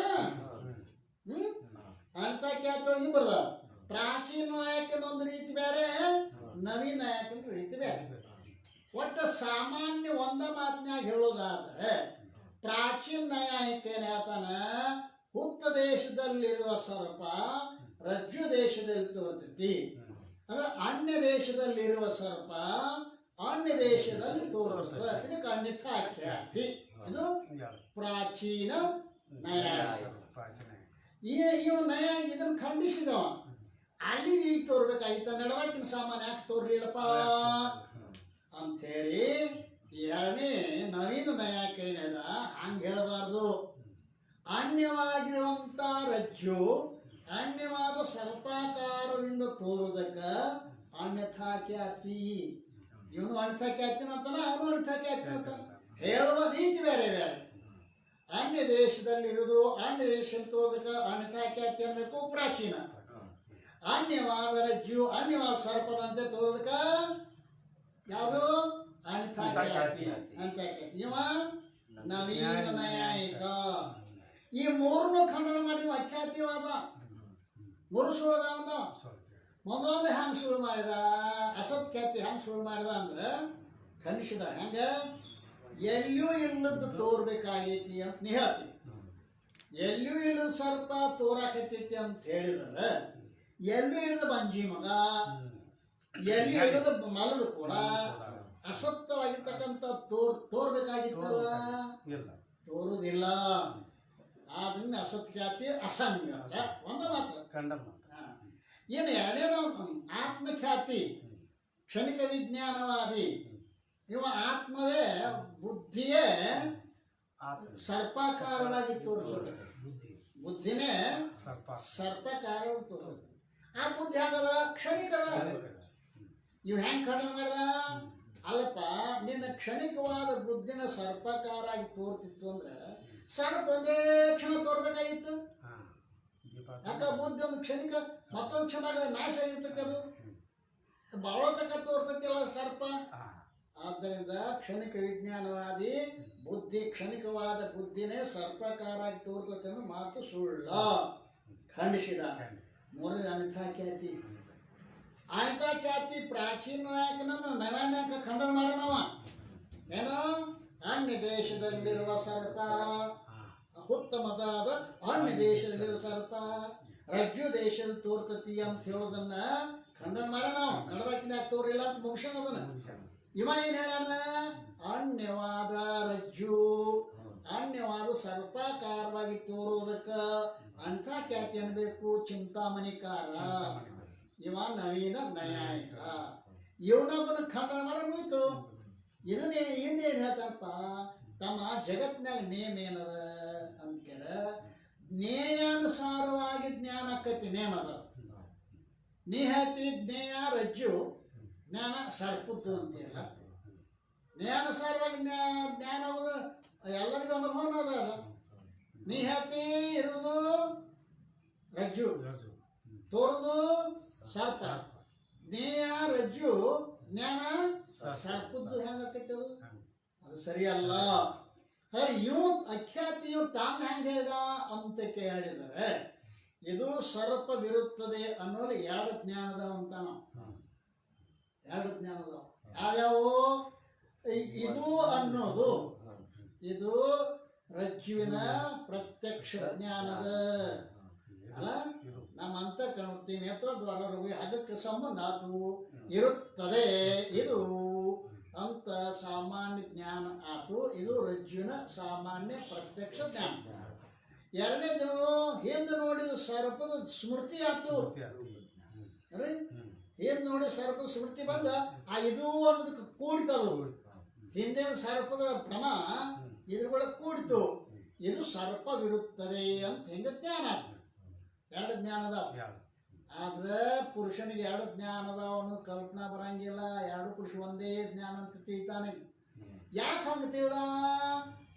ಅನಿತಾಖ್ಯಾತಿ ಒಳಗೆ ಬರ್ದಾರ. ಪ್ರಾಚೀನ ನಾಯಕನ ಒಂದು ರೀತಿ ಬೇರೆ, ನವೀನ ನಾಯಕನ ರೀತಿ ಬೇರೆ. ಒಟ್ಟು ಸಾಮಾನ್ಯ ಒಂದ ಮಾತಿನಾಗ ಹೇಳೋದಾದ್ರೆ ಪ್ರಾಚೀನ ನಾಯಕ ಏನ್ ಹೇಳ್ತಾನ, ಹುತ್ತ ದೇಶದಲ್ಲಿರುವ ಸರ್ಪ ರಜ್ಜು ದೇಶದಲ್ಲಿ ತೋರ್ತೈತಿ. ಅಂದ್ರೆ ಅನ್ಯ ದೇಶದಲ್ಲಿರುವ ಸರ್ಪ ಅನ್ಯ ದೇಶದಲ್ಲಿ ತೋರ್ತದ. ಇದಕ್ಕೆ ಅನ್ಯಥಾಖ್ಯಾತಿ. ಇದು ಪ್ರಾಚೀನ ನ್ಯಾಯ. ಇವ ನ್ಯಾಯ ಇದನ್ನ ಖಂಡಿಸಿದವ. ಅಲ್ಲಿ ಇಲ್ಲಿ ತೋರ್ಬೇಕಾಗಿತ್ತ, ನಡವಕ್ಕಿನ ಸಾಮಾನ್ಯ ಯಾಕೆ ತೋರ್ಲಿಲ್ಲಪ್ಪ ಅಂಥೇಳಿ ಎರಡನೇ ನವೀನ ನ್ಯಾಯಕ ಏನದ ಹಂಗೆ ಹೇಳಬಾರ್ದು. ಅನ್ಯವಾಗಿರುವಂತ ರಜ್ಜು ಅನ್ಯವಾದ ಸರ್ಪಾಕಾರದಿಂದ ತೋರುವುದಕ್ಕ ಅನ್ಯಥಾಖ್ಯಾತಿ. ಇವನು ಅನ್ಯಥಾಖ್ಯಾತಿನ ಅಂತಾನ, ಅವನು ಅನ್ಯಥಾಖ್ಯಾತಿನ ಅಂತಾನ. ಹೇಳುವ ರೀತಿ ಬೇರೆ ಬೇರೆ. ಅನ್ಯ ದೇಶದಲ್ಲಿರುವುದು ಅನ್ಯ ದೇಶ ತೋರುವುದಕ್ಕ ಅನ್ಯಥಾಖ್ಯಾತಿ ಅನ್ಬೇಕು ಪ್ರಾಚೀನ. ಅನ್ಯವಾದ ರಜ್ಜು ಅನ್ಯವಾದ ಸರ್ಪದಂತೆ ತೋರುವುದಕ್ಕ ಯಾವುದು? ಅನ್ಯಥಾಖ್ಯಾತಿ. ಅನ್ಯಥಾಖ್ಯಾತಿ. ಇವ ನವೀನ ನ್ಯಾಯಿಕ. ಈ ಮೂರನ್ನು ಖಂಡನ ಮಾಡಿದ ಅಖ್ಯಾತಿವಾದ. ಮೂರು ಸುಳ್ಳು ಒಂದೊಂದು ಹ್ಯಾಂಗ ಸುಳ್ಳು ಮಾಡಿದ, ಅಸತ್ಖ್ಯಾತಿ ಹ್ಯಾಂಗ ಸುಳ್ಳು ಮಾಡಿದ ಅಂದ್ರೆ ಖಂಡಿಸಿದ. ಹೆಂಗ? ಎಲ್ಲೂ ಇಲ್ಲದ್ದು ತೋರ್ಬೇಕಾಗೈತಿ ಅಂತ ನೀ ಹೇಳ್ತಿ. ಎಲ್ಲೂ ಇಲ್ಲದ ಸರ್ಪ ತೋರಾಕತ್ತೈತಿ ಅಂತ ಹೇಳಿದ್ರೆ ಎಲ್ಲೂ ಇಲ್ಲದ ಬಂಜಿ ಮಗ, ಎಲ್ಲಿ ಇಲ್ಲದ ಮಲದ ಕೂಡ ಅಸತ್ಯವಾಗಿರ್ತಕ್ಕಂಥ ತೋರ್ಬೇಕಾಗಿತ್ತಲ್ಲ, ತೋರುದಿಲ್ಲ. ಆದ್ರಿಂದ ಅಸತ್ಖ್ಯಾತಿ ಅಸಂಗತ. ಒಂದು ಮಾತು ಏನು. ಎರಡನೇದು ಆತ್ಮಖ್ಯಾತಿ, ಕ್ಷಣಿಕ ವಿಜ್ಞಾನವಾದಿ. ಇವ ಆತ್ಮವೇ ಬುದ್ಧಿಯೇ ಸರ್ಪಾಕಾರವಾಗಿ ತೋರ್ತದೆ. ಬುದ್ಧಿನೇ ಸರ್ಪಾಕಾರವಾಗಿ ತೋರ್ತದೆ. ಆ ಬುದ್ಧಿ ಆಗದ ಕ್ಷಣಿಕದ. ಇವ್ ಹೆಂಗ್ ಖಂಡನ ಮಾಡಿದ? ಅಲ್ಲಪ್ಪ, ನಿನ್ನ ಕ್ಷಣಿಕವಾದ ಬುದ್ಧಿನ ಸರ್ಪಕಾರಾಗಿ ತೋರ್ತಿತ್ತು ಅಂದ್ರೆ ಸರ್ಪ ಒಂದೇ ಕ್ಷಣ ತೋರ್ಬೇಕಾಗಿತ್ತು. ಯಾಕ? ಬುದ್ಧಿ ಒಂದು ಕ್ಷಣಿಕ, ಮತ್ತೊಂದು ಕ್ಷಣ ನಾಶ ಆಗಿರ್ತೈತೆ. ಅದು ಬಾಳತಕ್ಕ ತೋರ್ತೈತಿಲ್ಲ ಸರ್ಪ. ಆದ್ದರಿಂದ ಕ್ಷಣಿಕ ವಿಜ್ಞಾನವಾದಿ ಬುದ್ಧಿ, ಕ್ಷಣಿಕವಾದ ಬುದ್ಧಿನೇ ಸರ್ಪಕಾರಾಗಿ ತೋರ್ತೈತೆ ಅನ್ನೋ ಮಾತು ಸುಳ್ಳ. ಖಂಡಿಸಿದ. ಮೂರನೇ ಅನಿತಾಖ್ಯಾತಿ. ಅನಿತಾಖ್ಯಾತಿ ಪ್ರಾಚೀನ ನಾಯಕನನ್ನು ನವ್ಯ ನಾಯಕ ಖಂಡನ ಮಾಡೋಣವ. ಏನೋ? ಅನ್ಯ ದೇಶದಲ್ಲಿರುವ ಸರ್ಪ, ಉತ್ತಮದಾದ ಅನ್ಯ ದೇಶದಲ್ಲಿರುವ ಸರ್ಪ ರಜ್ಜು ದೇಶದಲ್ಲಿ ತೋರ್ತತಿ ಅಂತ ಹೇಳೋದನ್ನ ಖಂಡನ ಮಾಡೋಣ. ನಡಬೇಕಿನ ತೋರಿಲ್ಲ ಅಂತ ಮುಗಿಸೋಣ ಅದನ್ನ. ಇವ ಏನ್ ಹೇಳೋಣ? ಅನ್ಯವಾದ ರಜ್ಜು ಅನ್ಯವಾದ ಸರ್ಪಾಕಾರವಾಗಿ ತೋರುವುದಕ್ಕ ಅನಿತಾಖ್ಯಾತಿ ಅನ್ಬೇಕು, ಚಿಂತಾಮಣಿಕಾರ. ಇವ ನವೀನ ನ್ಯಾಯಿಕ. ಇವನೊಬ್ಬನ ಖಂಡನ ಮಾಡೋದು. ಇದನ್ನೇ ಇನ್ನೇನು ಹೇಳ್ತಾರಪ್ಪ ತಮ್ಮ ಜಗತ್ನಾಗ ನೇಮ ಏನದ ಅಂತ ಕೇಳ, ಜ್ಞೇಯಾನುಸಾರವಾಗಿ ಜ್ಞಾನ ಆಕತಿ. ನೇಮ ಅದ. ನೀ ಹೇಳ್ತಿ ಜ್ಞೇಯ ರಜ್ಜು, ಜ್ಞಾನ ಸರ್ಪತ್ತು ಅಂತೀಯಲ್ಲ. ಜ್ಞಾನಾನುಸಾರವಾಗಿ ಜ್ಞಾನ ಎಲ್ಲರಿಗೂ ಅನುಭವನ ಅದಲ್ಲ. ನೀ ಹೇಳ್ತಿ ಇರುವುದು ರಜ್ಜು, ತೋರುದು ಸರ್ಪ. ಜ್ಞೇಯ ರಜ್ಜು, ಜ್ಞಾನ ಸರ್ಪದ್ದು ಹೆಂಗಾಕೈತಿ? ಅದು ಸರಿಯಲ್ಲ. ಇವು ಅಖ್ಯಾತಿಯು ತಾನು ಹೆಂಗೆ ಹೇಳ್ದ ಅಂತ ಕೇಳಿದರೆ, ಇದು ಸರ್ಪವಿರುತ್ತದೆ ಅನ್ನೋರು ಎರಡು ಜ್ಞಾನದವ ಅಂತ. ನಾವು ಎರಡು ಜ್ಞಾನದವ ಯಾವ್ಯಾವು? ಇದು ಅನ್ನೋದು ಇದು ರಜ್ಜುವಿನ ಪ್ರತ್ಯಕ್ಷ ಜ್ಞಾನದ ಅಲ್ಲ. ನಮ್ಮ ಅಂತಃಕರಣ ನೇತ್ರ ದ್ವಾರ ಅದಕ್ಕೆ ಸಂಬಂಧ ಆತು ಇರುತ್ತದೆ. ಇದು ಅಂತ ಸಾಮಾನ್ಯ ಜ್ಞಾನ ಆತು. ಇದು ರಜ್ಜುವಿನ ಸಾಮಾನ್ಯ ಪ್ರತ್ಯಕ್ಷ ಜ್ಞಾನ. ಎರಡನೇದು ಹಿಂದೆ ನೋಡಿದ ಸರ್ಪದ ಸ್ಮೃತಿ ಆತು. ಹಿಂದೆ ನೋಡಿ ಸರ್ಪದ ಸ್ಮೃತಿ ಬಂದ ಆ ಇದು ಅನ್ನೋದಕ್ಕೆ ಕೂಡಿತದು. ಹಿಂದಿನ ಸರ್ಪದ ಭ್ರಮ ಇದ್ರೊಳಗೆ ಕೂಡಿತು. ಇದು ಸರ್ಪವಿರುತ್ತದೆ ಅಂತ ಹಿಂಗೆ ಜ್ಞಾನ ಆತು. ಎರಡು ಜ್ಞಾನದ. ಆದ್ರೆ ಪುರುಷನಿಗೆ ಎರಡು ಜ್ಞಾನದವ ಅನ್ನೋದು ಕಲ್ಪನಾ ಬರಂಗಿಲ್ಲ. ಎರಡು ಪುರುಷ ಒಂದೇ ಜ್ಞಾನ ಅಂತ ತಿಳಿತಾನೆ. ಯಾಕೆ ಹಂಗೆ ತಿಳ್ದ?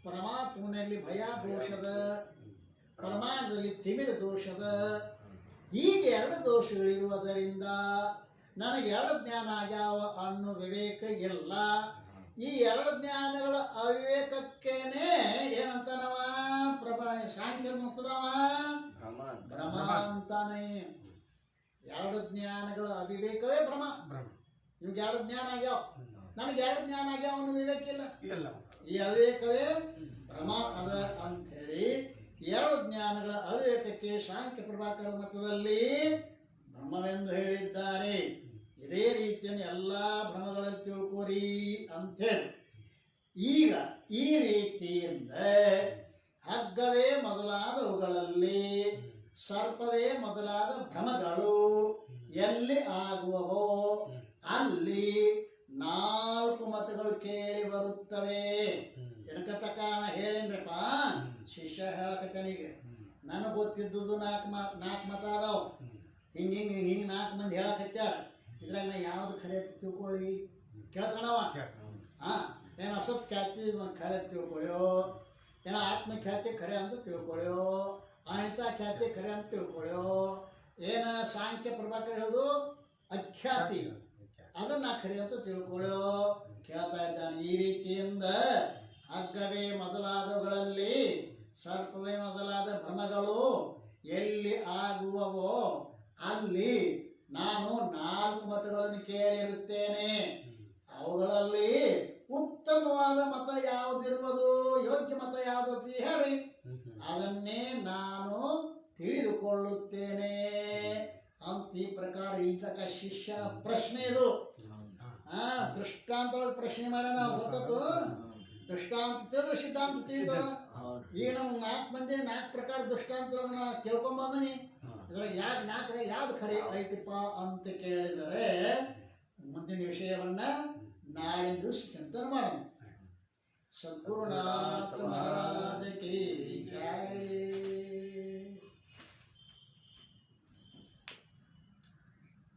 ಪರಮಾತ್ಮನಲ್ಲಿ ಭಯ ದೋಷದ, ಪ್ರಮಾಣದಲ್ಲಿ ತಿಮಿರ ದೋಷದ. ಹೀಗೆ ಎರಡು ದೋಷಗಳಿರುವುದರಿಂದ ನನಗೆ ಎರಡು ಜ್ಞಾನ ಆಗ್ಯಾವ ಅನ್ನೋ ವಿವೇಕ ಇಲ್ಲ. ಈ ಎರಡು ಜ್ಞಾನಗಳ ಅವಿವೇಕಕ್ಕೇನೆ ಏನಂತ ನಾವ ಸಾಂಖ್ಯ ಮುಕ್ತದವ ಭ್ರಮ ಅಂತಾನೆ. ಎರಡು ಜ್ಞಾನಗಳ ಅವಿವೇಕವೇ ಭ್ರಮ. ಇವ್ಗೆ ಎರಡು ಜ್ಞಾನ ಆಗ್ಯಾವ, ನನಗೆ ಎರಡು ಜ್ಞಾನ ಆಗ್ಯಾವ ಅನ್ನೋ ವಿವೇಕ ಇಲ್ಲ. ಈ ಅವಿವೇಕವೇ ಭ್ರಮ ಅದ ಅಂಥೇಳಿ ಎರಡು ಜ್ಞಾನಗಳ ಅವಿವೇಕಕ್ಕೆ ಸಾಂಖ್ಯ ಪ್ರಭಾಕರ ಮತದಲ್ಲಿ ಭ್ರಮವೆಂದು ಹೇಳಿದ್ದಾರೆ. ಇದೇ ರೀತಿಯನ್ನು ಎಲ್ಲ ಭ್ರಮಗಳಲ್ಲಿ ತಿಳ್ಕೋರಿ ಅಂಥೇಳಿ ಈಗ ಈ ರೀತಿಯಿಂದ ಹಗ್ಗವೇ ಮೊದಲಾದವುಗಳಲ್ಲಿ ಸರ್ಪವೇ ಮೊದಲಾದ ಭ್ರಮಗಳು ಎಲ್ಲಿ ಆಗುವವೋ ಅಲ್ಲಿ 4 ಮತಗಳು ಕೇಳಿ ಬರುತ್ತವೆ. ಜನಕತಕ ಹೇಳೇನ್ರಪ್ಪ, ಶಿಷ್ಯ ಹೇಳಕತ್ತನಿಗೆ ನನಗೆ ಗೊತ್ತಿದ್ದುದು 4 ಮತ ಅದಾವ. ಹಿಂಗೆ 4 ಮಂದಿ ಹೇಳಕತ್ಯಾರ. ಇದ್ರಾಗ ನಾ ಯಾವ್ದು ಖರೆ ತಿಳ್ಕೊಳ್ಳಿ ಕೇಳ್ತಾನವ. ಏನು ಅಸತ್ ಖ್ಯಾತಿ ಖರೆ ತಿಳ್ಕೊಳ್ಳೋ, ಏನೋ ಆತ್ಮಖ್ಯಾತಿ ಖರೆ ಅಂತ ತಿಳ್ಕೊಳ್ಳೋ, ಅಹಿತ ಖ್ಯಾತಿ ಖರೆ ಅಂತ ತಿಳ್ಕೊಳ್ಳೋ, ಏನು ಸಾಂಖ್ಯ ಪ್ರಭಾಕರ್ ಹೇಳೋದು ಅಖ್ಯಾತಿ ಅದನ್ನ ಖರೆ ಅಂತ ತಿಳ್ಕೊಳ್ಳೋ ಕೇಳ್ತಾ ಇದ್ದಾನೆ. ಈ ರೀತಿಯಿಂದ ಹಗ್ಗವೇ ಮೊದಲಾದವುಗಳಲ್ಲಿ ಸರ್ಪವೇ ಮೊದಲಾದ ಭ್ರಮಗಳು ಎಲ್ಲಿ ಆಗುವವೋ ಅಲ್ಲಿ ನಾನು 4 ಮತಗಳನ್ನು ಕೇಳಿರುತ್ತೇನೆ. ಅವುಗಳಲ್ಲಿ ಉತ್ತಮವಾದ ಮತ ಯಾವುದಿರುವುದು, ಯೋಗ್ಯ ಮತ ಯಾವುದು ಹೇಳಿ, ಅದನ್ನೇ ನಾನು ತಿಳಿದುಕೊಳ್ಳುತ್ತೇನೆ ಅಂತ ಈ ಪ್ರಕಾರ ಇರ್ತಕ್ಕ ಶಿಷ್ಯನ ಪ್ರಶ್ನೆ ಇದು. ದೃಷ್ಟಾಂತ ಪ್ರಶ್ನೆ ಮಾಡೋಣ ಗೊತ್ತು. ದೃಷ್ಟಾಂತ ತಿಳಿದ್ರೆ ಸಿದ್ಧಾಂತ ತಿಳಿದ. ಈಗ ನಮ್ಗೆ 4 ಮಂದಿ 4 ಪ್ರಕಾರ ದೃಷ್ಟಾಂತಗಳನ್ನ ಕೇಳ್ಕೊಂಬಂದನಿ. ಇದ್ರಾಗ ಯಾಕೆ 4 ಯಾವ್ದು ಖರೆ ಐತಿಪ್ಪ ಅಂತ ಕೇಳಿದರೆ ಮುಂದಿನ ವಿಷಯವನ್ನ ನಾಳಿನ ದಿವಸ ಚಿಂತನೆ ಮಾಡೋಣ. ಸದ್ಗುರುನಾಥ ಮಹಾರಾಜ ಕಿ ಜೈ.